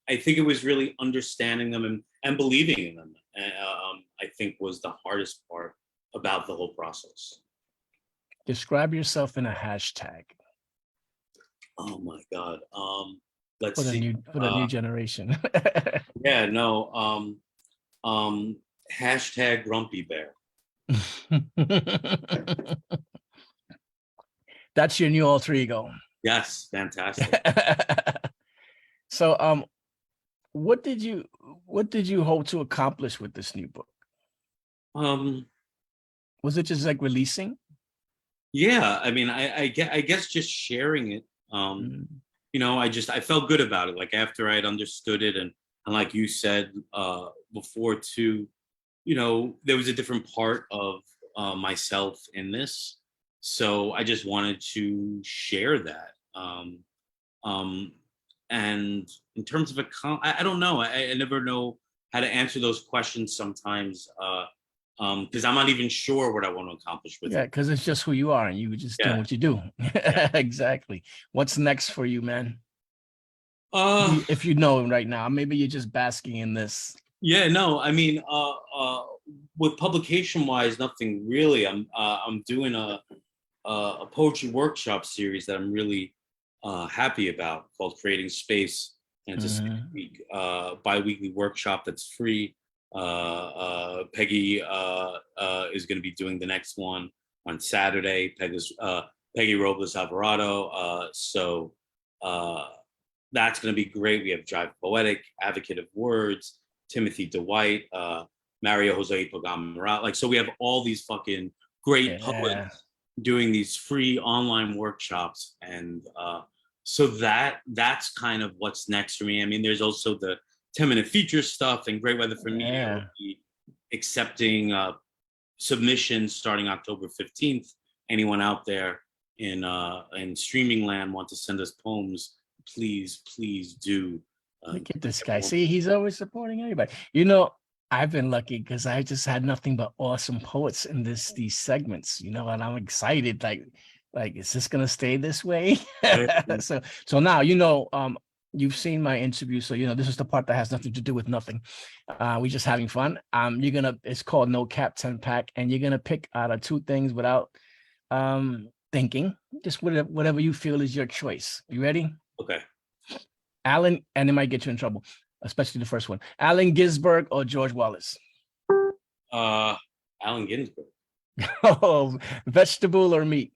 I think it was really understanding them and believing in them. I think was the hardest part about the whole process. Describe yourself in a hashtag Oh my God. Let's for the see. new generation. Yeah, no. Hashtag Grumpy Bear. That's your new alter ego. Yes, fantastic. So, what did you hope to accomplish with this new book? Um, Was it just like releasing? yeah, I mean, I guess just sharing it. Mm, I felt good about it. Like after I had understood it, and like you said before too, there was a different part of myself in this, so I just wanted to share that. Um, and in terms of I don't know. I never know how to answer those questions sometimes, because I'm not even sure what I want to accomplish with yeah, it. because it's just who you are, and you just doing Yeah, what you do. yeah. Exactly. What's next for you, man? Uh, If you know right now, maybe you're just basking in this. yeah. No, I mean, with publication wise, nothing really. I'm doing a poetry workshop series that I'm really happy about, called Creating Space, and it's a Mhm. 6-week bi-weekly workshop that's free. Peggy is going to be doing the next one on Saturday. Peggy Robles Alvarado. So that's going to be great. We have Drive Poetic, Advocate of Words, Timothy Dwight, Mario Jose Pogamarat. Like, so we have all these fucking great Yeah. poets doing these free online workshops, and so that's kind of what's next for me. I mean, there's also the 10-minute feature stuff, and Great Weather for Media will Yeah. be accepting submissions starting October 15th. Anyone out there in streaming land want to send us poems, please do. Look at this guy. See, he's always supporting everybody. I've been lucky because I just had nothing but awesome poets in these segments, and I'm excited. Like, is this gonna stay this way? So now you've seen my interview, so this is the part that has nothing to do with nothing. We're just having fun. It's called No Cap 10 Pack, and you're gonna pick out of two things without thinking, just whatever you feel is your choice. You ready? Okay. Allen, and it might get you in trouble, especially the first one. Allen Ginsberg or George Wallace? Allen Ginsberg. Oh, vegetable or meat?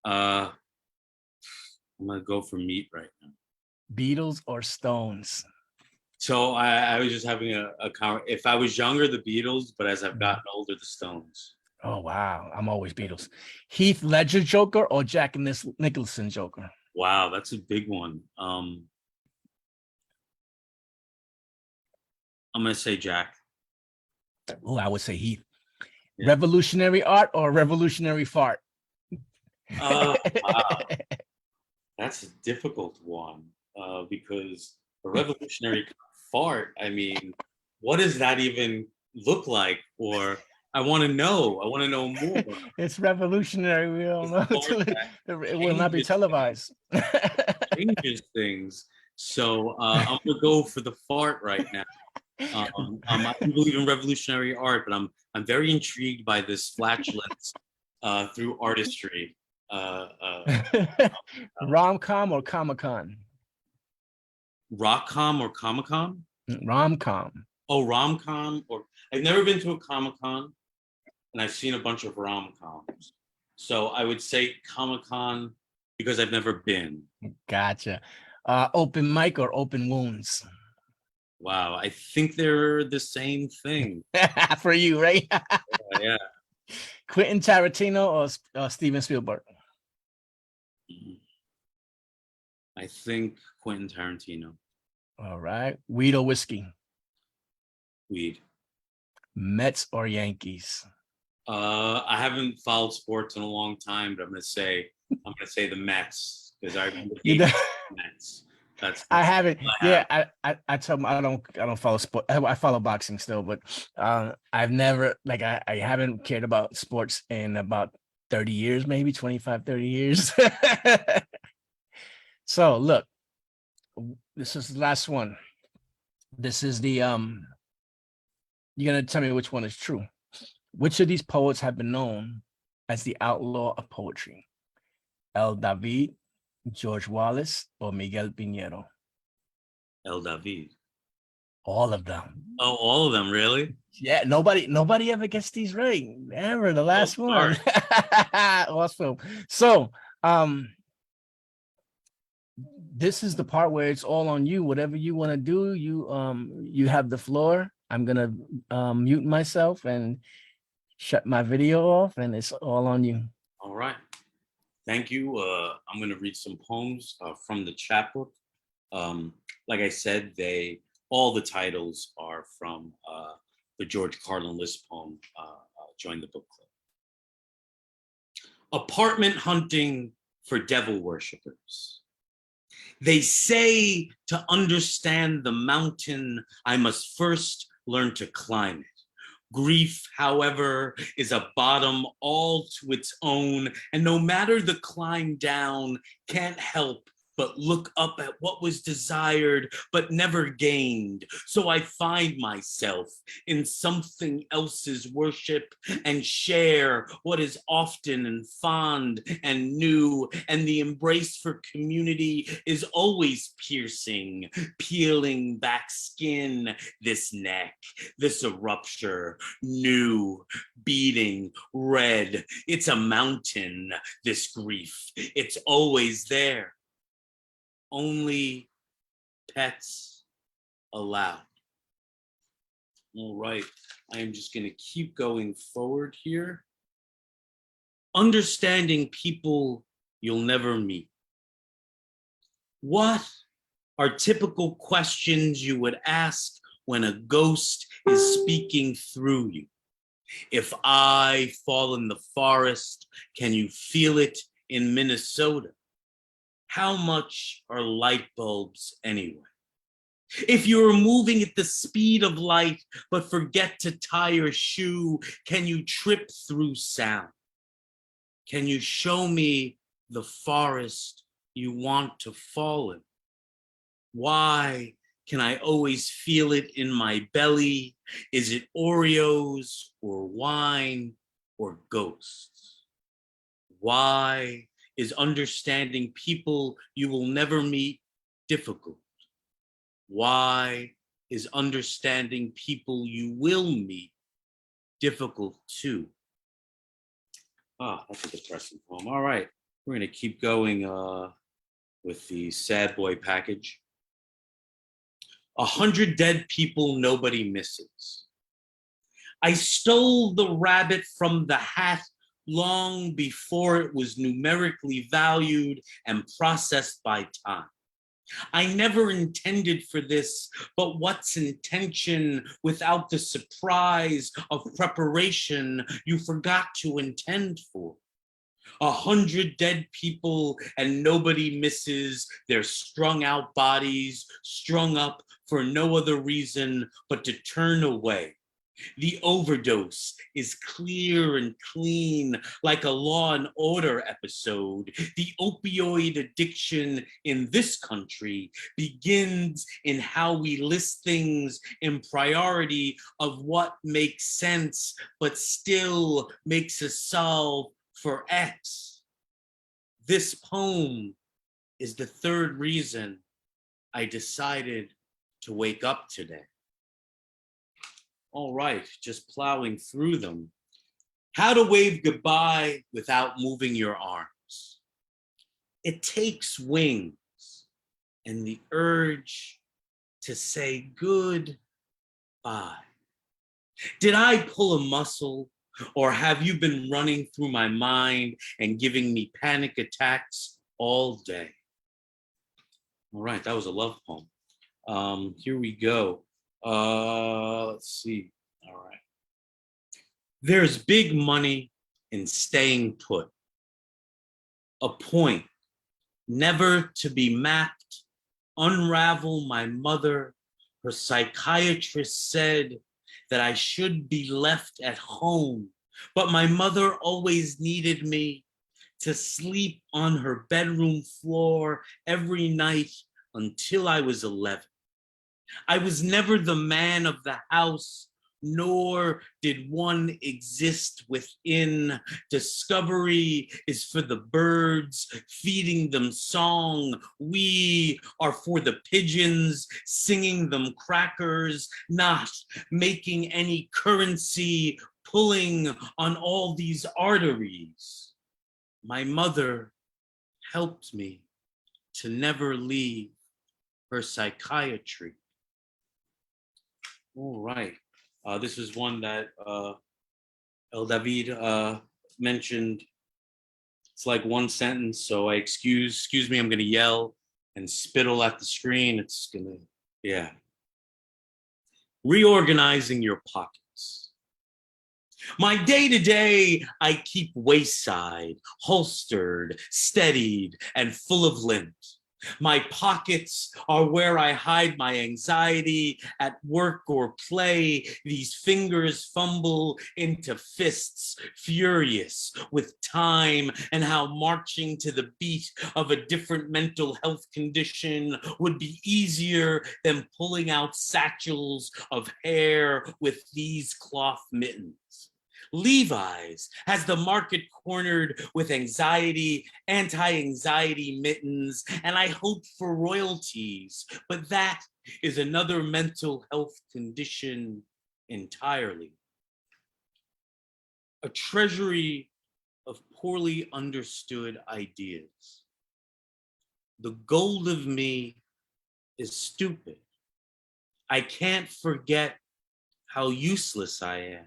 I'm gonna go for meat right now. Beatles or Stones? So I was just having a if I was younger, the Beatles, but as I've gotten older, the Stones. Oh wow, I'm always Beatles. Heath Ledger Joker or Jack Nicholson Joker? Wow, that's a big one. I'm gonna say Jack. Oh, I would say Heath. Yeah. Revolutionary art or revolutionary fart? Wow. That's a difficult one because a revolutionary fart, I mean, what does that even look like? Or I want to know. I want to know more. It's revolutionary. We don't know. It will not be televised. Changes things. So I'm gonna go for the fart right now. I do believe in revolutionary art, but I'm very intrigued by this flatulence through artistry. Rom-com or Comic-Con? Rock-com or Comic-Con? Rom-com. Oh, rom-com, or I've never been to a Comic-Con, and I've seen a bunch of rom-coms. So I would say Comic-Con because I've never been. Gotcha. Open mic or open wounds? Wow, I think they're the same thing. For you, right? Yeah. Quentin Tarantino or Steven Spielberg? I think Quentin Tarantino. All right. Weed or whiskey? Weed. Mets or Yankees? I haven't followed sports in a long time, but I'm gonna say the Mets because I remember the Mets. That's I haven't. Yeah, I tell them I don't follow sport. I follow boxing still, but I've never I haven't cared about sports in about 30 years, maybe 25, 30 years. So look, this is the last one. This is the you're gonna tell me which one is true. Which of these poets have been known as the outlaw of poetry? El David, George Wallace, or Miguel Pinheiro? El David. All of them. Oh, all of them, really? Yeah, nobody ever gets these right. Ever the last one. Awesome. So this is the part where it's all on you. Whatever you want to do, you have the floor. I'm gonna mute myself and shut my video off, and it's all on you. All right. Thank you. I'm gonna read some poems from the chapbook. Like I said, all the titles are from the George Carlin List poem, Join the Book Club. Apartment hunting for devil worshippers. They say to understand the mountain, I must first learn to climb it. Grief, however, is a bottom all to its own, and no matter the climb down, can't help but look up at what was desired but never gained. So I find myself in something else's worship and share what is often and fond and new, and the embrace for community is always piercing, peeling back skin, this neck, this a rupture, new, beating, red. It's a mountain, this grief. It's always there. Only pets allowed. All right, I am just going to keep going forward here. Understanding people you'll never meet. What are typical questions you would ask when a ghost is speaking through you? If I fall in the forest, can you feel it in Minnesota? How much are light bulbs anyway? If you're moving at the speed of light, but forget to tie your shoe, can you trip through sound? Can you show me the forest you want to fall in? Why can I always feel it in my belly? Is it Oreos or wine or ghosts? Why is understanding people you will never meet difficult? Why is understanding people you will meet difficult too? Ah, that's a depressing poem. All right, we're gonna keep going with the sad boy package. 100 dead people nobody misses. I stole the rabbit from the hat long before it was numerically valued and processed by time. I never intended for this, but what's intention without the surprise of preparation you forgot to intend for? 100 dead people and nobody misses their strung out bodies, strung up for no other reason but to turn away. The overdose is clear and clean, like a Law and Order episode. The opioid addiction in this country begins in how we list things in priority of what makes sense, but still makes us solve for X. This poem is the third reason I decided to wake up today. All right, just plowing through them. How to wave goodbye without moving your arms. It takes wings and the urge to say goodbye. Did I pull a muscle, or have you been running through my mind and giving me panic attacks all day? All right, that was a love poem. Here we go. Let's see. All right. There's big money in staying put. A point never to be mapped. Unravel my mother. Her psychiatrist said that I should be left at home, but my mother always needed me to sleep on her bedroom floor every night until I was 11. I was never the man of the house, nor did one exist within. Discovery is for the birds, feeding them song. We are for the pigeons, singing them crackers, not making any currency, pulling on all these arteries. My mother helped me to never leave her psychiatry. All right. This is one that El David mentioned. It's like one sentence, so excuse me, I'm gonna yell and spittle at the screen. It's gonna, yeah. Reorganizing your pockets. My day-to-day, I keep wayside, holstered, steadied, and full of lint. My pockets are where I hide my anxiety at work or play. These fingers fumble into fists, furious with time and how marching to the beat of a different mental health condition would be easier than pulling out satchels of hair with these cloth mittens. Levi's has the market cornered with anxiety, anti-anxiety mittens, and I hope for royalties, but that is another mental health condition entirely. A treasury of poorly understood ideas. The gold of me is stupid. I can't forget how useless I am.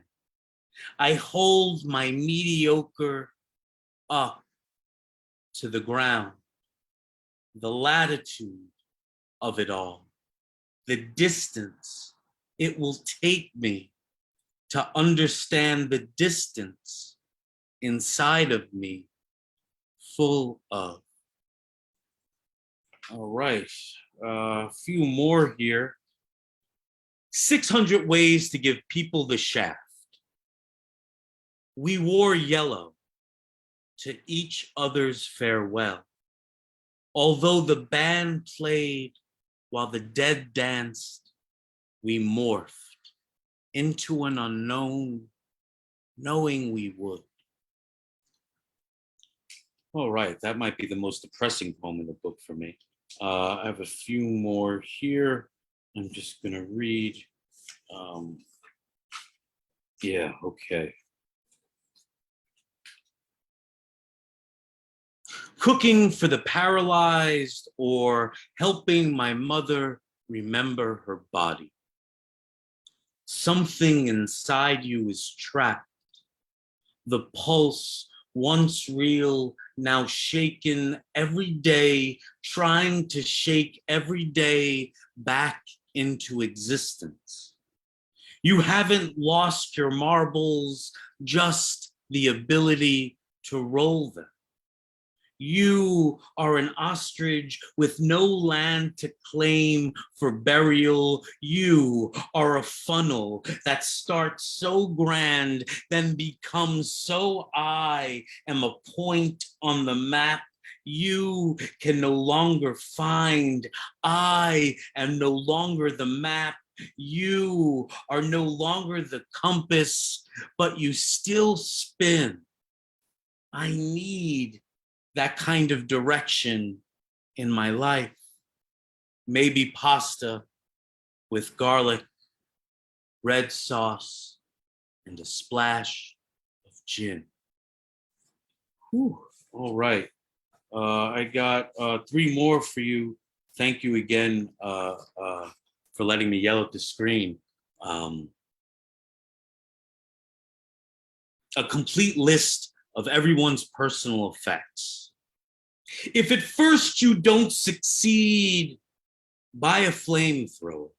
I hold my mediocre up to the ground, the latitude of it all, the distance it will take me to understand the distance inside of me, full of. All right, a few more here. 600 ways to give people the shaft. We wore yellow to each other's farewell. Although the band played while the dead danced, we morphed into an unknown, knowing we would. All right, that might be the most depressing poem in the book for me. I have a few more here. I'm just gonna read. Yeah, okay. Cooking for the paralyzed or helping my mother remember her body. Something inside you is trapped. The pulse, once real, now shaken every day, trying to shake every day back into existence. You haven't lost your marbles, just the ability to roll them. You are an ostrich with no land to claim for burial. You are a funnel that starts so grand, then becomes so I am a point on the map you can no longer find. I am no longer the map. You are no longer the compass, but you still spin. I need that kind of direction in my life. Maybe pasta with garlic, red sauce, and a splash of gin. Whew. All right. I got 3 more for you. Thank you again for letting me yell at the screen. A complete list of everyone's personal effects. If at first you don't succeed, buy a flamethrower.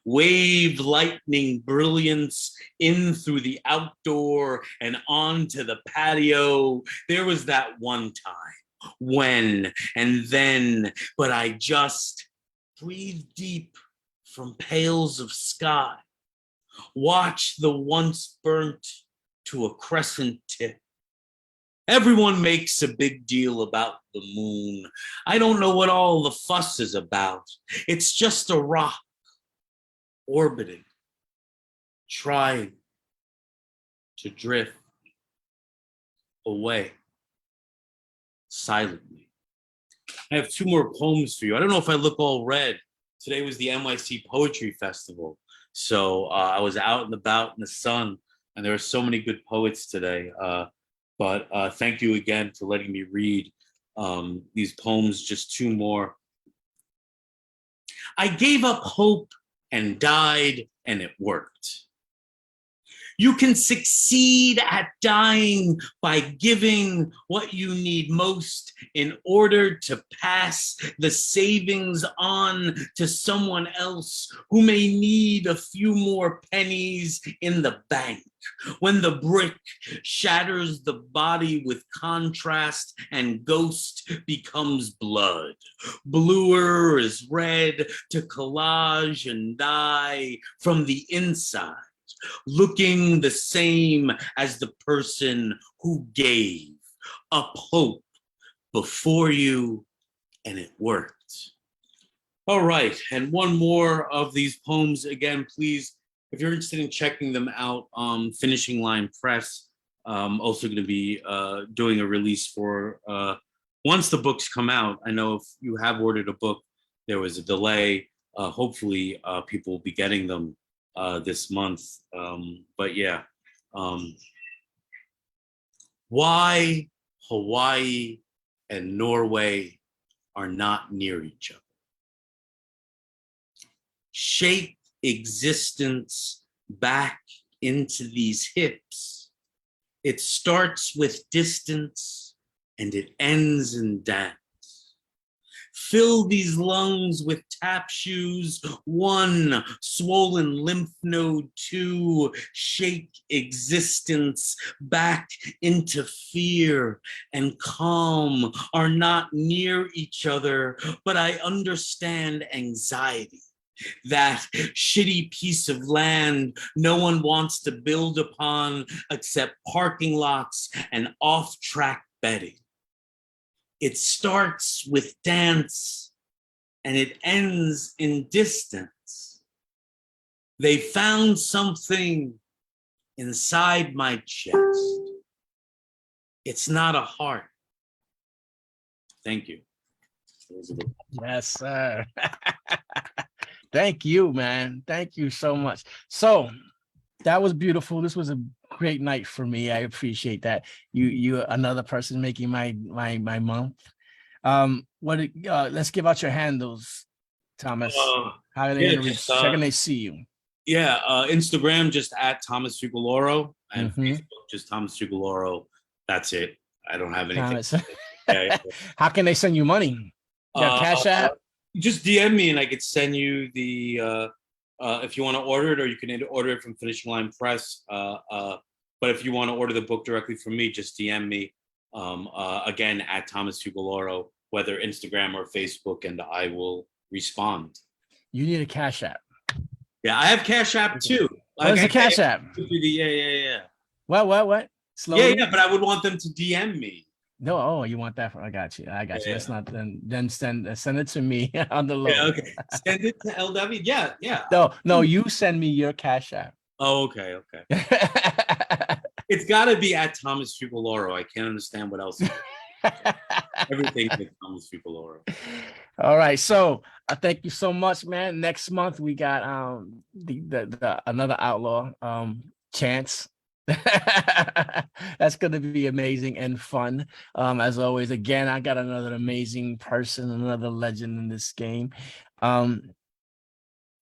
Wave lightning brilliance in through the outdoor and onto the patio. There was that one time when and then, but I just breathe deep from pails of sky. Watch the once burnt to a crescent tip. Everyone makes a big deal about the moon. I don't know what all the fuss is about. It's just a rock orbiting, trying to drift away silently. I have 2 more poems for you. I don't know if I look all red. Today was the NYC Poetry Festival. So I was out and about in the sun, and there are so many good poets today. But thank you again for letting me read these poems, just 2 more. I gave up hope and died, and it worked. You can succeed at dying by giving what you need most in order to pass the savings on to someone else who may need a few more pennies in the bank. When the brick shatters the body with contrast and ghost becomes blood, bluer is red to collage and dye from the inside, looking the same as the person who gave up hope before you, and it worked. All right, and 1 more of these poems. Again, please, if you're interested in checking them out, Finishing Line Press, also going to be doing a release for once the books come out. I know if you have ordered a book, there was a delay. Hopefully, people will be getting them this month. But yeah, why Hawaii and Norway are not near each other. Shape existence back into these hips. It starts with distance and it ends in dance. Fill these lungs with tap shoes, 1 swollen lymph node, 2 shake existence back into fear and calm are not near each other, but I understand anxiety. That shitty piece of land no one wants to build upon except parking lots and off-track betting. It starts with dance and it ends in distance. They found something inside my chest. It's not a heart. Thank you. Yes, sir. Thank you, man. Thank you so much. So that was beautiful. This was a great night for me. I appreciate that. You another person making my month. Let's give out your handles, Thomas. How are they Yeah, gonna reach? How can they see you? Yeah, Instagram just at Thomas Fucoloro, and Mhm. Facebook just Thomas Fucoloro. That's it. I don't have anything. Thomas. Yeah. How can they send you money? You got Cash App? Just DM me and I could send you the if you want to order it, or you can order it from Finishing Line Press. But if you want to order the book directly from me, just DM me. Again, at Thomas Fucoloro, whether Instagram or Facebook, and I will respond. You need a Cash App. Yeah, I have Cash App too. What is the Cash App? Yeah. What? Slowly? Yeah, but I would want them to DM me. No, oh, you want that? I got you. Yeah. Let's not then send it to me on the low. Yeah, okay. Send it to LW. Yeah. No, you send me your Cash App. Oh, okay. It's got to be at Thomas Fucoloro. I can't understand what else. Everything is Thomas Fucoloro. All right, so thank you so much, man. Next month we got the another outlaw, Chance. That's gonna be amazing and fun. As always, again, I got another amazing person, another legend in this game.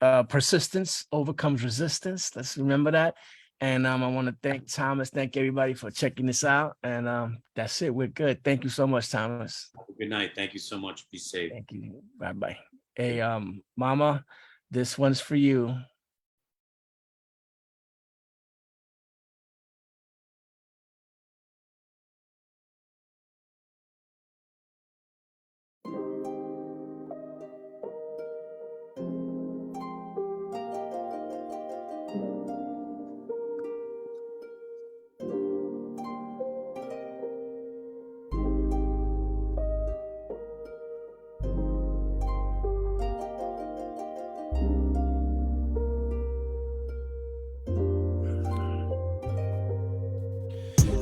Persistence overcomes resistance. Let's remember that. And I want to thank Thomas. Thank everybody for checking this out. And that's it. We're good. Thank you so much, Thomas. Good night. Thank you so much. Be safe. Thank you. Bye-bye. Hey, Mama, this one's for you.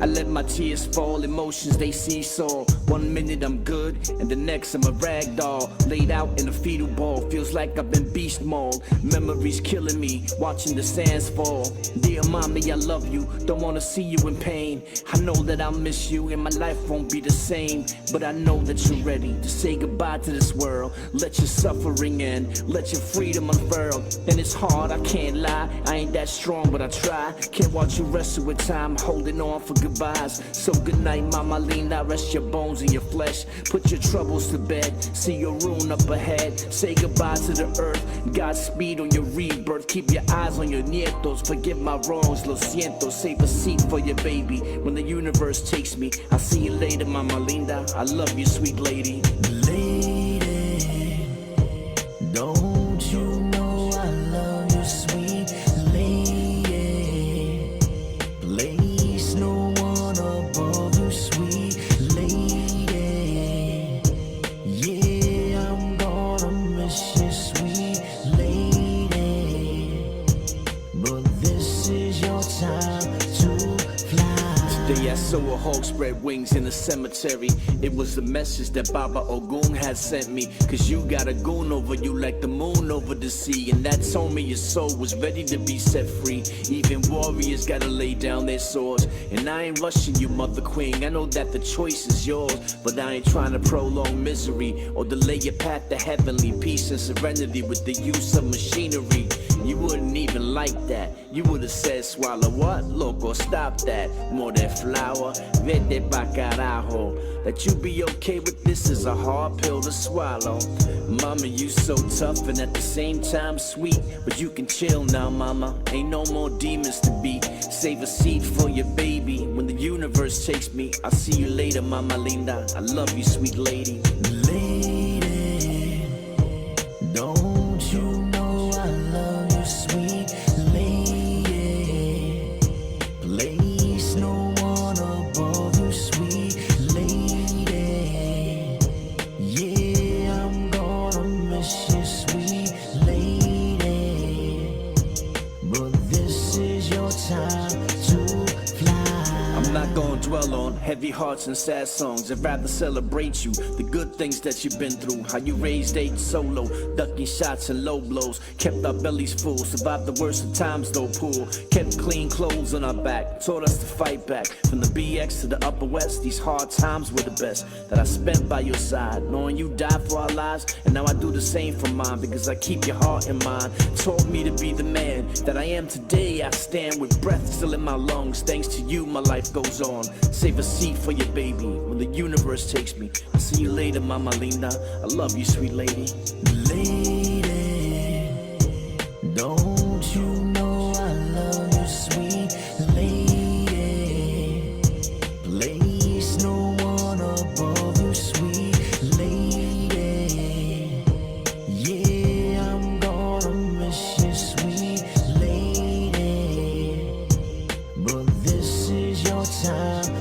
I let my tears fall, emotions they seesaw. 1 minute I'm good, and the next I'm a rag doll. Laid out in a fetal ball, feels like I've been beast mauled. Memories killing me, watching the sands fall. Dear mommy, I love you, don't wanna see you in pain. I know that I'll miss you, and my life won't be the same. But I know that you're ready to say goodbye to this world. Let your suffering end, let your freedom unfurl. And it's hard, I can't lie, I ain't that strong, but I try. Can't watch you wrestle with time, holding on for goodbyes. So good night, Mama Lena, rest your bones and your flesh. Put your troubles to bed, see your ruin up ahead. Say goodbye to the earth, Godspeed on your rebirth. Keep your eyes on your nietos, forgive my wrongs, lo siento. Save a seat for your baby when the universe takes me. I'll see you later, Mama Linda, I love you, sweet lady. Lady, don't you know I love you, sweet lady. Place no one above you, sweet lady. Yeah, I'm gonna miss you, sweet lady. But this is your time to fly. Today I saw a hawk spread wings in the cemetery. It was a message that Baba Ogun had sent me. Cause you got a goon over you like the moon over the sea. And that told me your soul was ready to be set free. Even warriors gotta lay down their swords. And I ain't rushing you, Mother Queen, I know that the choice is yours. But I ain't trying to prolong misery or delay your path to heavenly peace and serenity with the use of machinery. You wouldn't even like that. You would've said, swallow what? Loco, stop that. More than flour, vete pa carajo. That you be okay with this is a hard pill to swallow. Mama, you so tough and at the same time sweet. But you can chill now, mama. Ain't no more demons to beat. Save a seat for your baby when the universe takes me. I'll see you later, Mama Linda. I love you, sweet lady. Lady, don't you know I love you, sweet lady. Place no one above you, sweet lady. Yeah, I'm gonna miss you, sweet lady. But this is your time to fly. I'm I'm not gonna dwell on heavy hearts and sad songs. I'd rather celebrate you, the good things that you've been through. How you raised 8 solo, ducking shots and low blows. Kept our bellies full, survived the worst of times though, pool. Kept clean clothes on our back, taught us to fight back. From the BX to the Upper West, these hard times were the best that I spent by your side. Knowing you died for our lives, and now I do the same for mine. Because I keep your heart in mind. Taught me to be the man that I am today. I stand with breath still in my lungs. Thanks to you, my life goes on. Save a seat for your baby when the universe takes me. I'll see you later, mama linda. I love you, sweet lady. Lady, don't you know I love you, sweet lady? Place no one above you, sweet lady. Yeah, I'm gonna miss you, sweet lady. But this is your time.